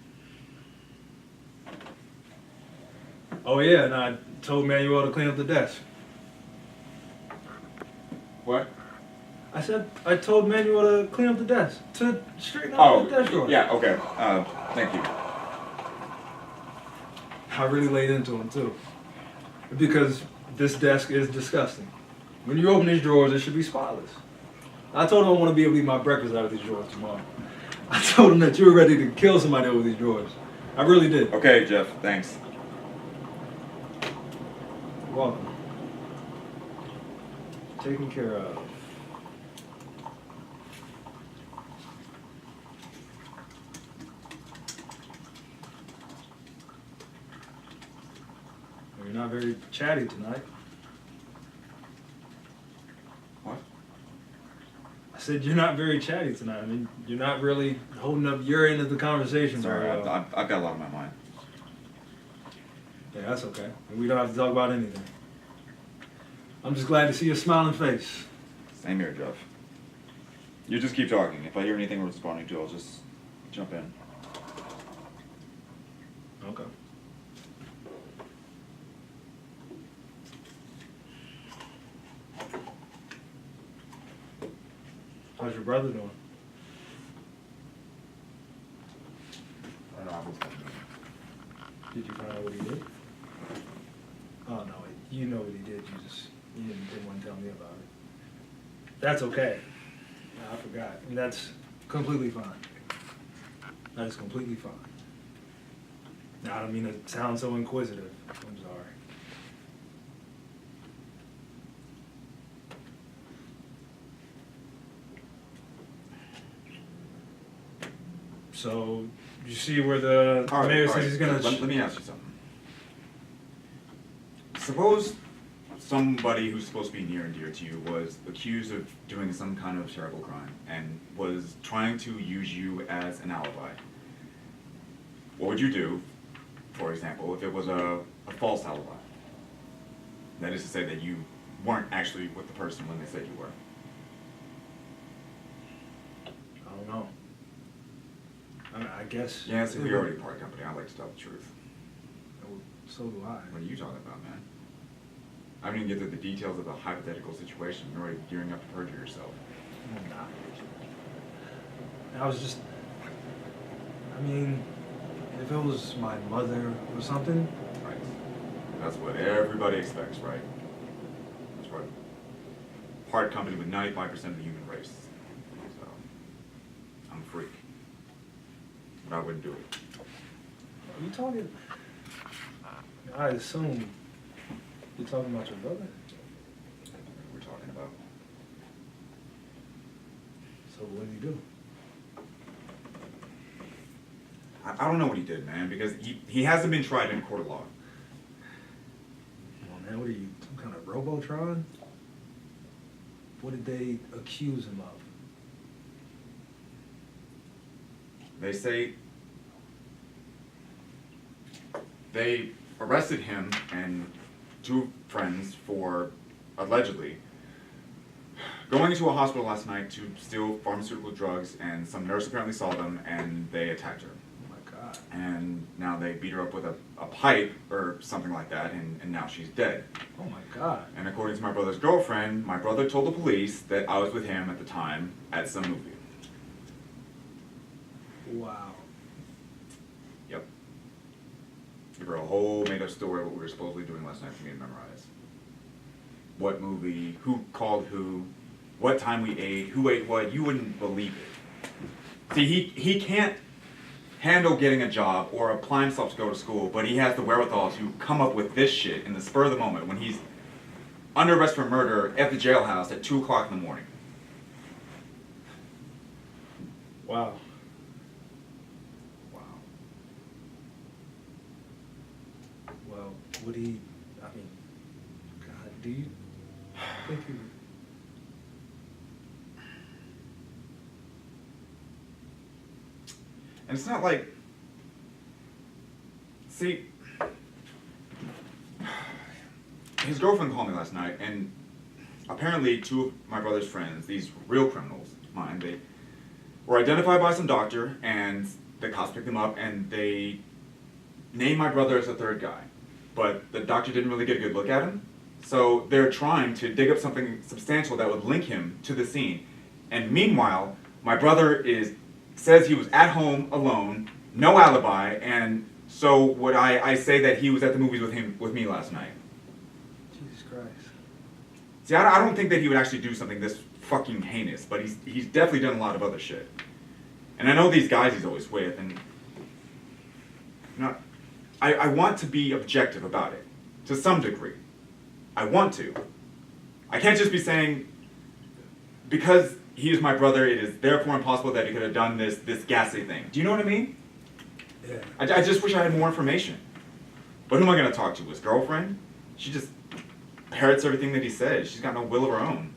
Oh yeah, and I told Manuel to clean up the desk. What? I said I told Manuel to clean up the desk, to straighten Oh, out the desk drawer. yeah, okay. Thank you. I really laid into him too. Because this desk is disgusting. When you open these drawers, it should be spotless. I told him I want to be able to eat my breakfast out of these drawers tomorrow. I told him that you were ready to kill somebody over these drawers. I really did. Okay, Jeff, thanks. You're welcome. Taken care of. You're not very chatty tonight. What? I said you're not very chatty tonight. I mean, you're not really holding up your end of the conversation Sorry, very well. I've got a lot on my mind. Yeah, that's okay. We don't have to talk about anything. I'm just glad to see your smiling face. Same here, Jeff. You just keep talking. If I hear anything worth responding to, I'll just jump in. Okay. How's your brother doing? I don't know. Did you find out what he did? Oh no, you know what he did. You didn't want to tell me about it. That's okay. I forgot. And that's completely fine. That is completely fine. Now, I don't mean to sound so inquisitive. I'm sorry. So, you see where the mayor says he's gonna... Let me ask you something. Suppose somebody who's supposed to be near and dear to you was accused of doing some kind of terrible crime and was trying to use you as an alibi. What would you do, for example, if it was a false alibi? That is to say that you weren't actually with the person when they said you were. I don't know. I mean, I guess... Yeah, so we already part company. I like to tell the truth. So do I. What are you talking about, man? I don't even get to the details of the hypothetical situation. You're already gearing up to perjure yourself. I'm not. I was just... I mean, if it was my mother or something... Right. That's what everybody expects, right? That's right. Part company with 95% of the human race. So, I'm a freak. But I wouldn't do it. Are you talking... I assume you're talking about your brother? We're talking about. So what did he do? I don't know what he did, man, because he hasn't been tried in a court of law. Come on, man, what are you, some kind of Robotron? What did they accuse him of? They say they arrested him and two friends for allegedly going into a hospital last night to steal pharmaceutical drugs, and some nurse apparently saw them and they attacked her. Oh my God. And now they beat her up with a pipe or something like that, and now she's dead. Oh my God. And according to my brother's girlfriend, my brother told the police that I was with him at the time at some movie. Wow. Yep. Give her a whole made-up story of what we were supposedly doing last night for me to memorize. What movie, who called who, what time we ate, who ate what, you wouldn't believe it. See, he can't handle getting a job or apply himself to go to school, but he has the wherewithal to come up with this shit in the spur of the moment when he's under arrest for murder at the jailhouse at 2 o'clock in the morning. Wow. Wow. Well, would he, I mean, God, do you think he... And it's not like, see, his girlfriend called me last night, and apparently two of my brother's friends, these real criminals, mine, they were identified by some doctor, and the cops picked them up, and they named my brother as the third guy. But the doctor didn't really get a good look at him, so they're trying to dig up something substantial that would link him to the scene. And meanwhile, my brother says he was at home alone, no alibi, and so would I say that he was at the movies with me last night. Jesus Christ. See, I don't think that he would actually do something this fucking heinous, but he's definitely done a lot of other shit. And I know these guys he's always with, and I want to be objective about it, to some degree. I want to. I can't just be saying, because he is my brother, it is therefore impossible that he could have done this ghastly thing. Do you know what I mean? Yeah. I just wish I had more information. But who am I going to talk to? His girlfriend? She just parrots everything that he says. She's got no will of her own.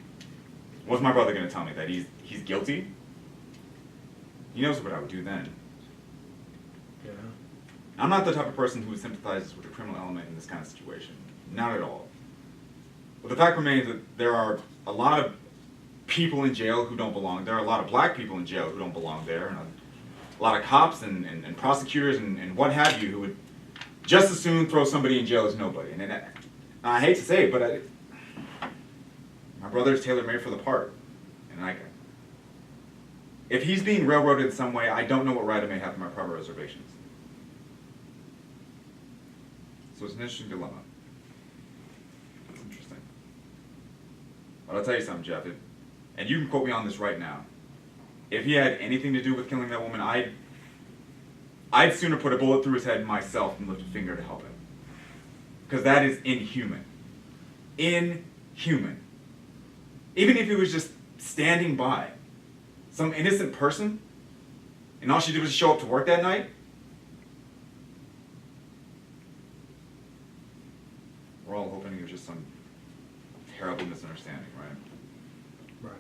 What's my brother going to tell me? That he's guilty? He knows what I would do then. Yeah. I'm not the type of person who sympathizes with the criminal element in this kind of situation. Not at all. But the fact remains that there are a lot of people in jail who don't belong there. A lot of black people in jail who don't belong there. And a lot of cops and prosecutors and what have you who would just as soon throw somebody in jail as nobody. And I hate to say it, but my brother's tailor-made for the part. And if he's being railroaded in some way, I don't know what right I may have to my private reservations. So it's an interesting dilemma. It's interesting. But I'll tell you something, Jeff, and you can quote me on this right now. If he had anything to do with killing that woman, I'd sooner put a bullet through his head myself than lift a finger to help him. Because that is inhuman. Inhuman. Even if he was just standing by, some innocent person, and all she did was show up to work that night, we're all hoping it was just some terrible misunderstanding, right?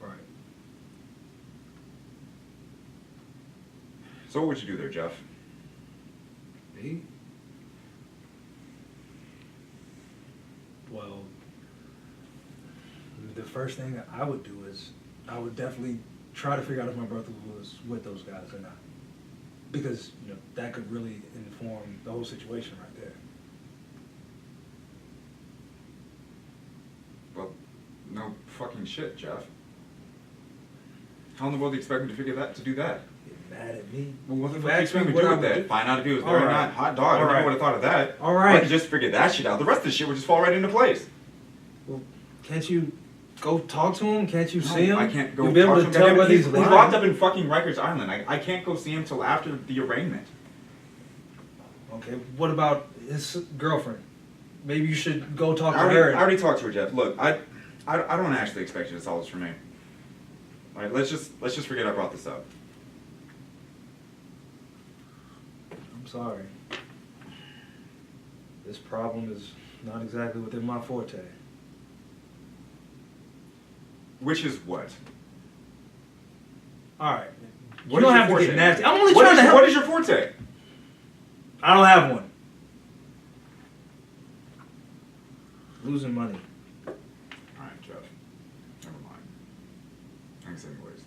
Right. So what would you do there, Jeff? Me? Well, the first thing I would do is I would definitely try to figure out if my brother was with those guys or not. Because, that could really inform the whole situation right there. Well, no fucking shit, Jeff. How in the world do you expect me to do that? Get mad at me? Well, what the You fuck do you asked me expect me to what do I with would that? do. Find out if he was All there or right. not. Hot dog. All I never right. would have thought of that. All right. I could just figure that shit out. The rest of the shit would just fall right into place. Well, can't you go talk to him? Can't you see him? I can't go You'll be able talk to him. tell whether He's he's locked lying. up in fucking Rikers Island. I can't go see him till after the arraignment. Okay, what about his girlfriend? Maybe you should go talk I to her. already talked to her, Jeff. Look, I don't actually expect you to solve this for me. All right, let's just forget I brought this up. I'm sorry. This problem is not exactly within my forte. Which is what? All right. You What don't is have your to forte? get nasty. I'm only What trying is- to help. What is your forte? I don't have one. Losing money. All right, Jeff. Never mind. Thanks anyways.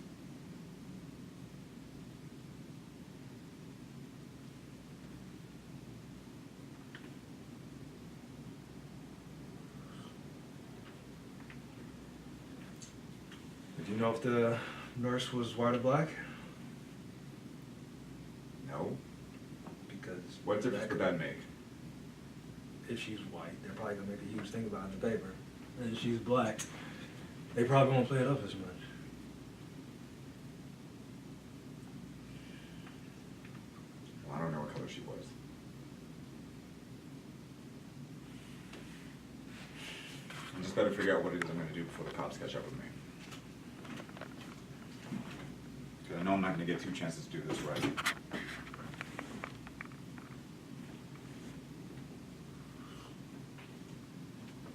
Did you know if the nurse was white or black? No. Because What difference could that make? if she's white, they're probably gonna make a huge thing about it in the paper. And if she's black, they probably won't play it up as much. Well, I don't know what color she was. I just better figure out what it is I'm going to do before the cops catch up with me. Because I know I'm not going to get 2 chances to do this right.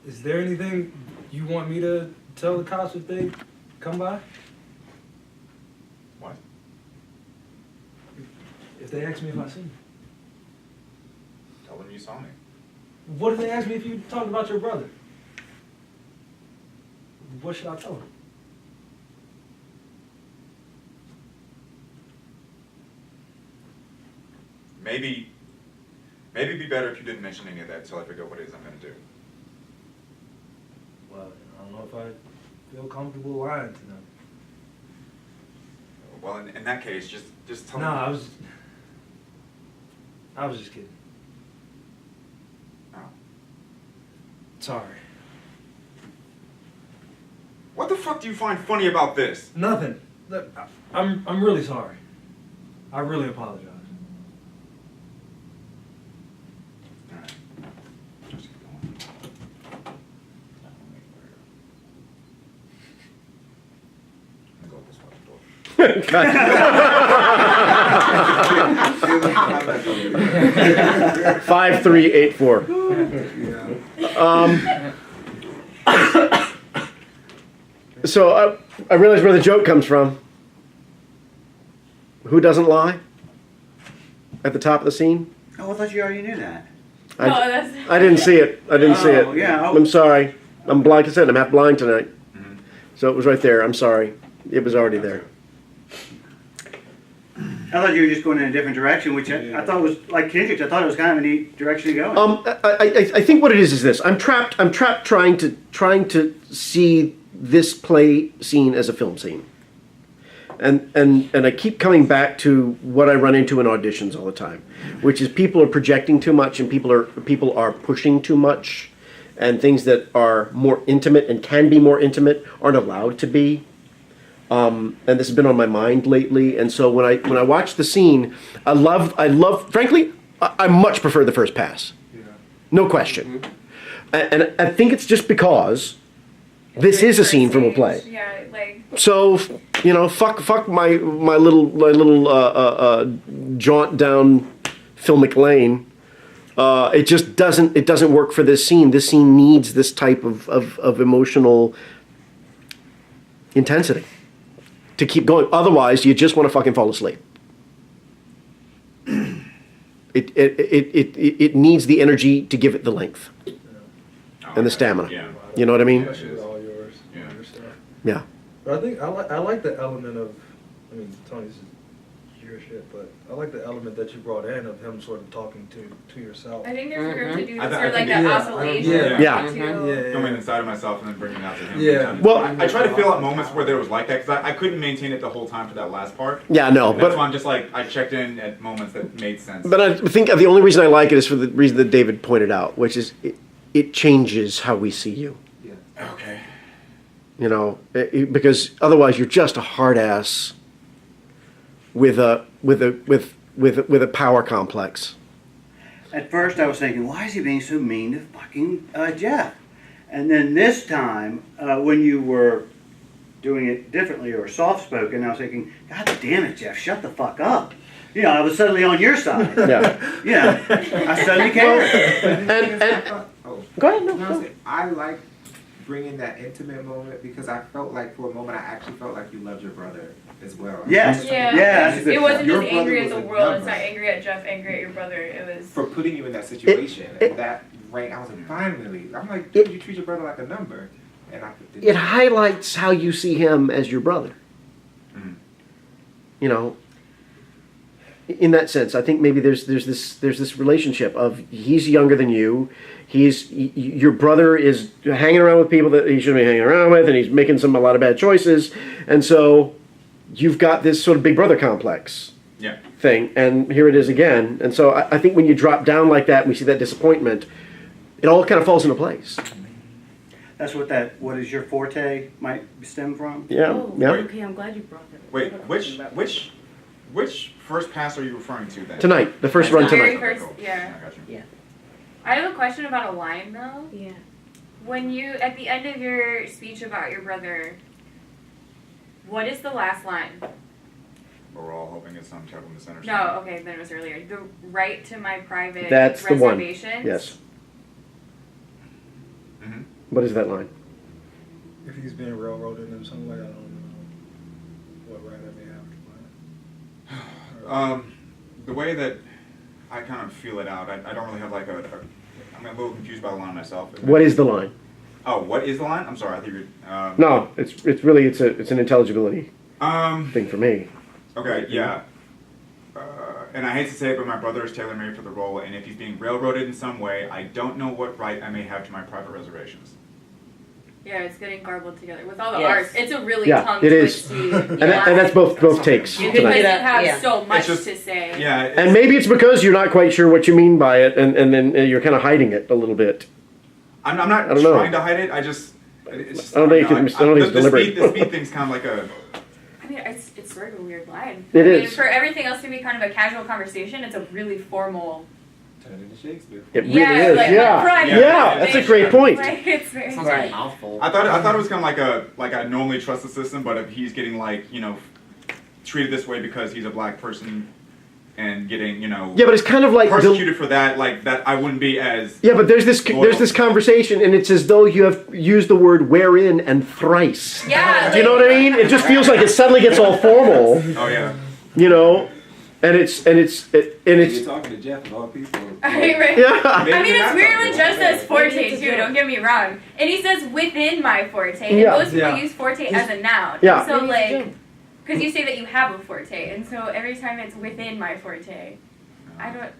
Is there anything you want me to tell the cops if they come by? What? If they ask me if I see you? Tell them you saw me. What if they ask me if you talked about your brother? What should I tell them? Maybe it'd be better if you didn't mention any of that until I figure out what it is I'm going to do. Well, I don't know if I feel comfortable lying to them. Well, in that case, just tell No, them. I was just kidding. No. Sorry. What the fuck do you find funny about this? Nothing. Look, I'm really sorry. I really apologize. Alright. Just keep going. I'm gonna go this way. 5384. So I realize where the joke comes from. Who doesn't lie? at the top of the scene? Oh, I thought you already knew that. Oh, that's. I didn't see it. I didn't see Oh, it. yeah. I'm sorry. I'm blind. Like I said, I'm half blind tonight. Mhm. So it was right there. I'm sorry. It was already there. I thought you were just going in a different direction, which I thought was like Kendrix. I thought it was kind of a neat direction to go in. I think what it is this. I'm trapped trying to see this play scene as a film scene. And I keep coming back to what I run into in auditions all the time, which is people are projecting too much and people are pushing too much, and things that are more intimate and can be more intimate aren't allowed to be. And this has been on my mind lately. And so when I watch the scene, I love. Frankly, I much prefer the first pass. No question. And I think it's just because this is a scene from a play. Yeah, like. So, fuck my little jaunt down filmic lane. It just doesn't work for this scene. This scene needs this type of emotional intensity to keep going. Otherwise, you just want to fucking fall asleep. It needs the energy to give it the length and the stamina. Yeah. You know what I mean? That shit is all yours. Yeah. Your stuff. Yeah. But I think I like the element of, I mean, Tony, this is your shit, but I like the element that you brought in of him sort of talking to yourself. I think there's room to do I this th- I for like think- that yeah, oscillation. yeah. too. Coming inside of myself and then bringing it out to him. Yeah. Well- I try to feel at moments where there was like that because I couldn't maintain it the whole time for that last part. Yeah, no, That's but why I'm just like I checked in at moments that made sense. But I think the only reason I like it is for the reason that David pointed out, which is it changes how we see you. Okay. Because otherwise you're just a hard ass with a power complex. At first, I was thinking, why is he being so mean to fucking Jeff? And then this time, when you were doing it differently or soft spoken, I was thinking, God damn it, Jeff, shut the fuck up. I was suddenly on your side. Yeah. I suddenly cared. Go ahead. No, No, go. I like bringing that intimate moment because I felt like for a moment I actually felt like you loved your brother as well. Yes. Yeah. that's a good It wasn't Your just angry at brother the was a world. It's number. not angry at Jeff, angry at your brother. It was. For putting you in that situation, and that rank, I was like, finally. I'm like, dude, you treat your brother like a number, and I didn't. It highlights how you see him as your brother. Mhm. In that sense, I think maybe there's this relationship of he's younger than you. Your brother is hanging around with people that he shouldn't be hanging around with, and he's making a lot of bad choices, and so you've got this sort of big brother complex Yeah. thing, and here it is again. And so I think when you drop down like that, and we see that disappointment, it all kind of falls into place. That's what is your forte might stem from? Yeah, Oh, yeah. okay, I'm glad you brought that up. Wait, which first pass are you referring to then? Tonight, the first The run very tonight. first, Cool. yeah. I got you. I have a question about a line though. Yeah. When you, at the end of your speech about your brother, what is the last line? But we're all hoping it's some terrible misunderstanding. No, okay, then it was earlier. The right to my private That's the one. reservations. Yes. Mm-hmm. What is that line? If he's being railroaded in some way, I don't know what right I may have to play. The way that I kind of feel it out, I don't really have like I'm a little confused by the line myself. What is the line? Oh, what is the line? I'm sorry, I think you're. No, it's really it's an intelligibility Um. thing for me. Okay, yeah. And I hate to say it, but my brother is tailor-made for the role, and if he's being railroaded in some way, I don't know what right I may have to my private reservations. Yeah, it's getting garbled together with all the Yes. arts. It's a really Yeah, tongue it is. twisty And that's both takes You can because tonight. you get a- have yeah. so much just- to say. Yeah. And maybe it's because you're not quite sure what you mean by it, and then you're kind of hiding it a little bit. I'm not I don't know. trying to hide it. It's just. I don't think it's deliberate. The speed thing's kind of like a. I mean, it's sort of a weird line. It I mean, is. for everything else to be kind of a casual conversation, it's a really formal. Turn into Shakespeare. It really Yeah, is. like Yeah, private yeah, that's a great point. Like, it's very. Sounds like Right. a mouthful. I thought it was kind of like I normally trust the system, but if he's getting treated this way because he's a black person and getting Yeah, but it's kind of like persecuted for that, like that I wouldn't be as. yeah, but there's this conversation, and it's as though you have used the word wherein and thrice. Yeah. Do you know what I mean? It just feels like it suddenly gets all formal. Oh yeah. You know, it's talking to Jeff of all people. Right. yeah. I mean, Maybe it's that's weird when something. Jeff says forte Maybe it's a too. joke. Don't get me wrong, and he says within my forte, and Yeah. most people Yeah. use forte as a noun. Yeah. So Maybe it's a like, joke. because you say that you have a forte, and so every time it's within my forte, I don't.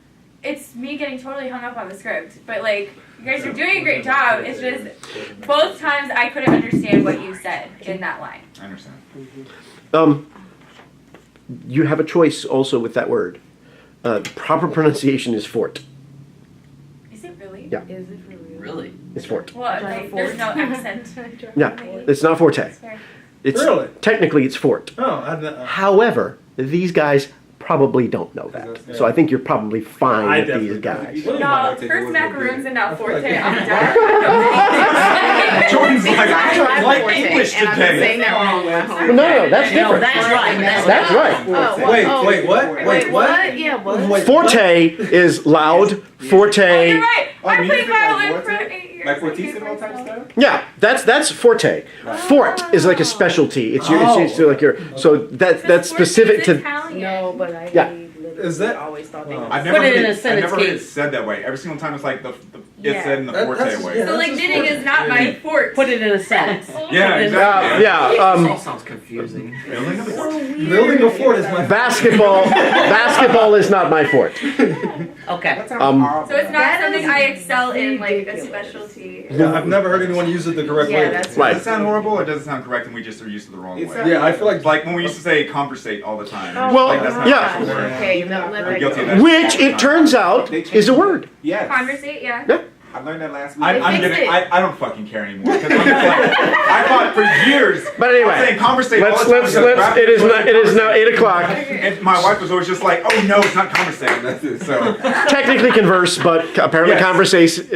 It's me getting totally hung up on the script, but like, you guys are doing a great job. It's just both times I couldn't understand what you said in that line. I understand. You have a choice also with that word. Proper pronunciation is fort. Is it really? Yeah. Is it for real? Really? It's fort. What? Drive Like, there's no accent. Yeah, it's not forte. That's fair. It's Really? technically it's fort. Oh, However, these guys probably don't know that. So I think you're probably fine I with these definitely- guys. No, first macaroons and now forte. I'm done. Jordan's like, I tried like forte, English and I've been today. saying that wrong my whole Well, no, that's No, different. that's right. That's right. Oh, Wait, oh, wait, what? Wait, what? Yeah, what? Wait, Forte is loud. Oh, Forte. you're right. Oh, I played music like violin what? for 8 years. Like I can't fortissimo type myself. stuff? Yeah, that's forte. Fort is like a specialty. It's your it's like your so that's Because specific forte is to. Italian. No, but I Yeah. literally Is that- always thought they Wow. was. I've never Put it heard in a sentence, I've never heard it Kate. said that way. Every single time it's like it's Yeah. said in the That- forte that's- way. yeah. So like knitting is not my fort. Put it in a sentence. Yeah, exactly. Yeah, This all sounds confusing. Building a fort. Building a fort is my basketball is not my fort. Okay. That sounds Um, horrible. So it's not That something is I excel in, like a ridiculous. specialty. Yeah, I've never heard anyone use it the correct Yeah, way. that's Right. Does it sound horrible or does it sound correct and we just are used to the wrong It's way? a- Yeah, I feel like It's like when we used to say conversate all the time. Well, like, that's not yeah. a word. Okay, no, let I'm that guilty of go. that. Which it turns out is a word. Yes. Conversate, yeah. Yeah. I learned that last week. I'm fixed getting. it. I don't fucking care anymore. 'Cause I'm just like, I thought for years. But I was anyway, saying conversate all let's the time because it is now 8 o'clock. And my wife was always just like, "Oh no, it's not conversate." That's it. So Technically converse, but apparently Yes.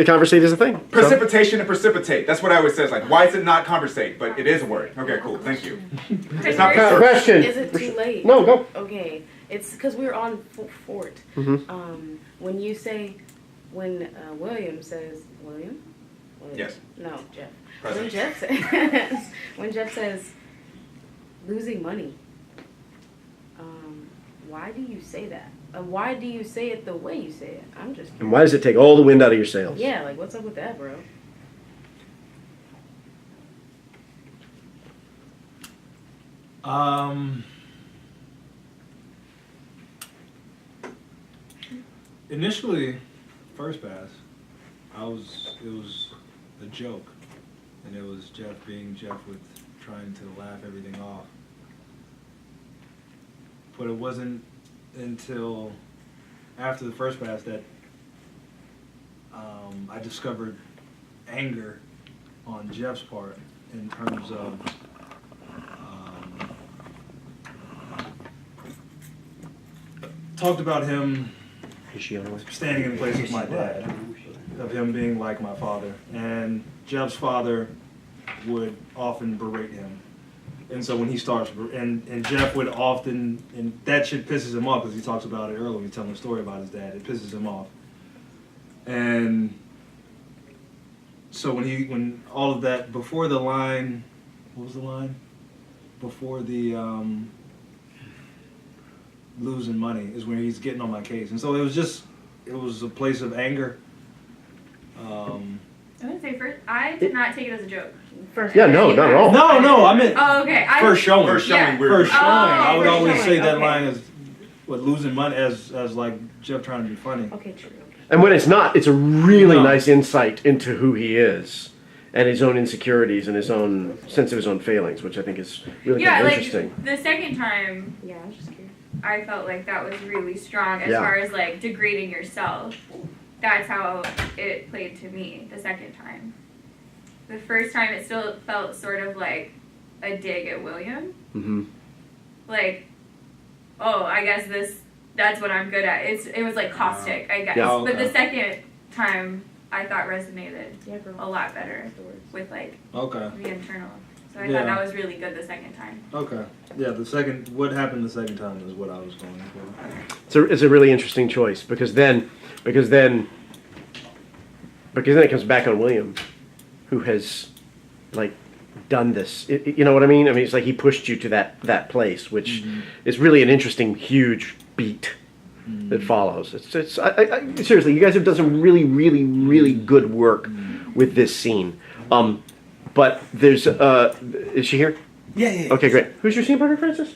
conversate is a thing. So- precipitation and precipitate. That's what I always says. Like, why is it not conversate? But it is a word. Okay, cool. Thank you. It's not Uh, research. question. Is it too late? No, go. Okay, it's because we're on Fort. Mhm. When you say, when William says, William? Yes. No, Jeff. Present. When Jeff says, when Jeff says, losing money, why do you say that? Why do you say it the way you say it? I'm just And curious. why does it take all the wind out of your sails? Yeah, like what's up with that, bro? Initially, first pass, it was a joke, and it was Jeff being Jeff with trying to laugh everything off. But it wasn't until after the first pass that I discovered anger on Jeff's part in terms of talked about him Is she on the way? standing in the place of my dad, of him being like my father. And Jeff's father would often berate him. And so when he starts, and Jeff would often, and that shit pisses him off because he talks about it earlier, he's telling a story about his dad, it pisses him off. And so when all of that, before the line, what was the line? Before the losing money is when he's getting on my case. And so it was a place of anger. I would say first, I did not take it as a joke. First Yeah, no, not at all. No, I meant Oh, okay. first showing. First showing, Yeah. we're First showing. I would first always showing, say that okay. line as losing money as like Jeff trying to be funny. Okay, true. And when it's not, it's a really No. nice insight into who he is and his own insecurities and his own sense of his own failings, which I think is really Yeah, kind of like interesting. the second time, Yeah, I was just curious. I felt like that was really strong as Yeah. far as like degrading yourself. That's how it played to me the second time. The first time it still felt sort of like a dig at William. Mm-hmm. Like, oh, I guess that's what I'm good at. It was like caustic, I guess. Yeah. Oh, But the okay. second time I thought resonated Yeah, girl. a lot better Afterwards. with like Okay. the internal. So I Yeah. thought that was really good the second time. Okay. Yeah, what happened the second time is what I was going for. It's a really interesting choice because then it comes back on William, who has like done this. You know what I mean? I mean, it's like he pushed you to that place, which is really an interesting, huge beat that follows. Seriously, you guys have done some really, really, really good work with this scene. But there's, is she here? Yeah. Okay, great. Who's your scene partner, Francis?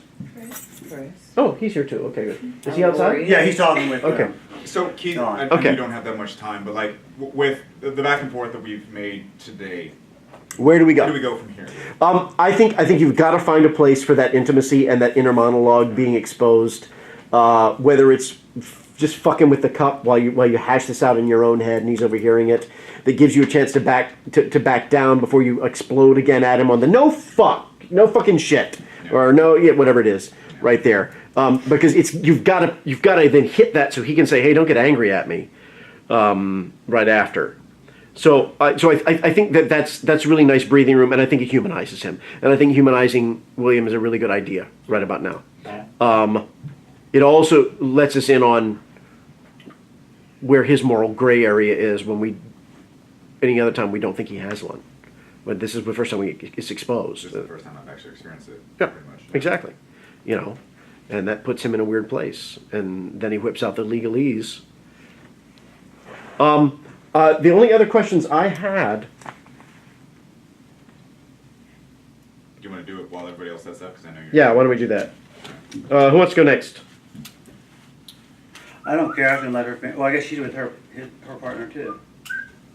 Chris. Oh, he's here too. Okay, good. Is he outside? Yeah, he's talking with. Okay. So Keith, Go on. I know Okay. you don't have that much time, but like with the back and forth that we've made today, Where do we go? where do we go from here? I think you've got to find a place for that intimacy and that inner monologue being exposed. Whether it's just fucking with the cup while you hash this out in your own head and he's overhearing it, that gives you a chance to back down before you explode again at him on the no fucking shit, or whatever it is right there. Because you've got to then hit that so he can say, hey, don't get angry at me, right after. So I think that's really nice breathing room, and I think it humanizes him, and I think humanizing William is a really good idea right about now. It also lets us in on where his moral gray area is any other time we don't think he has one. But this is the first time it's exposed. This is the first time I've actually experienced it. Yeah, pretty much. exactly. And that puts him in a weird place. And then he whips out the legalese. The only other questions I had. Do you want to do it while everybody else sets up? Because I know you're. Yeah, why don't we do that? Who wants to go next? I don't care. I was gonna let her. Well, I guess she's with her partner too.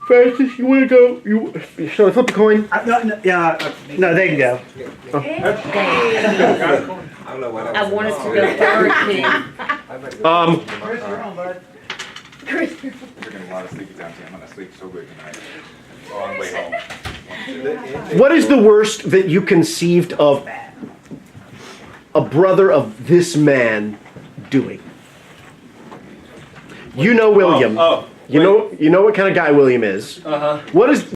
Francis, you want to go? Shall I flip a coin? No, they can go. I don't know what I wanted to go third, King. We're getting a lot of sleepy time today. I'm gonna sleep so good tonight. On the way home. What is the worst that you conceived of a brother of this man doing? You know William. Oh, You know what kind of guy William is. uh-huh. What is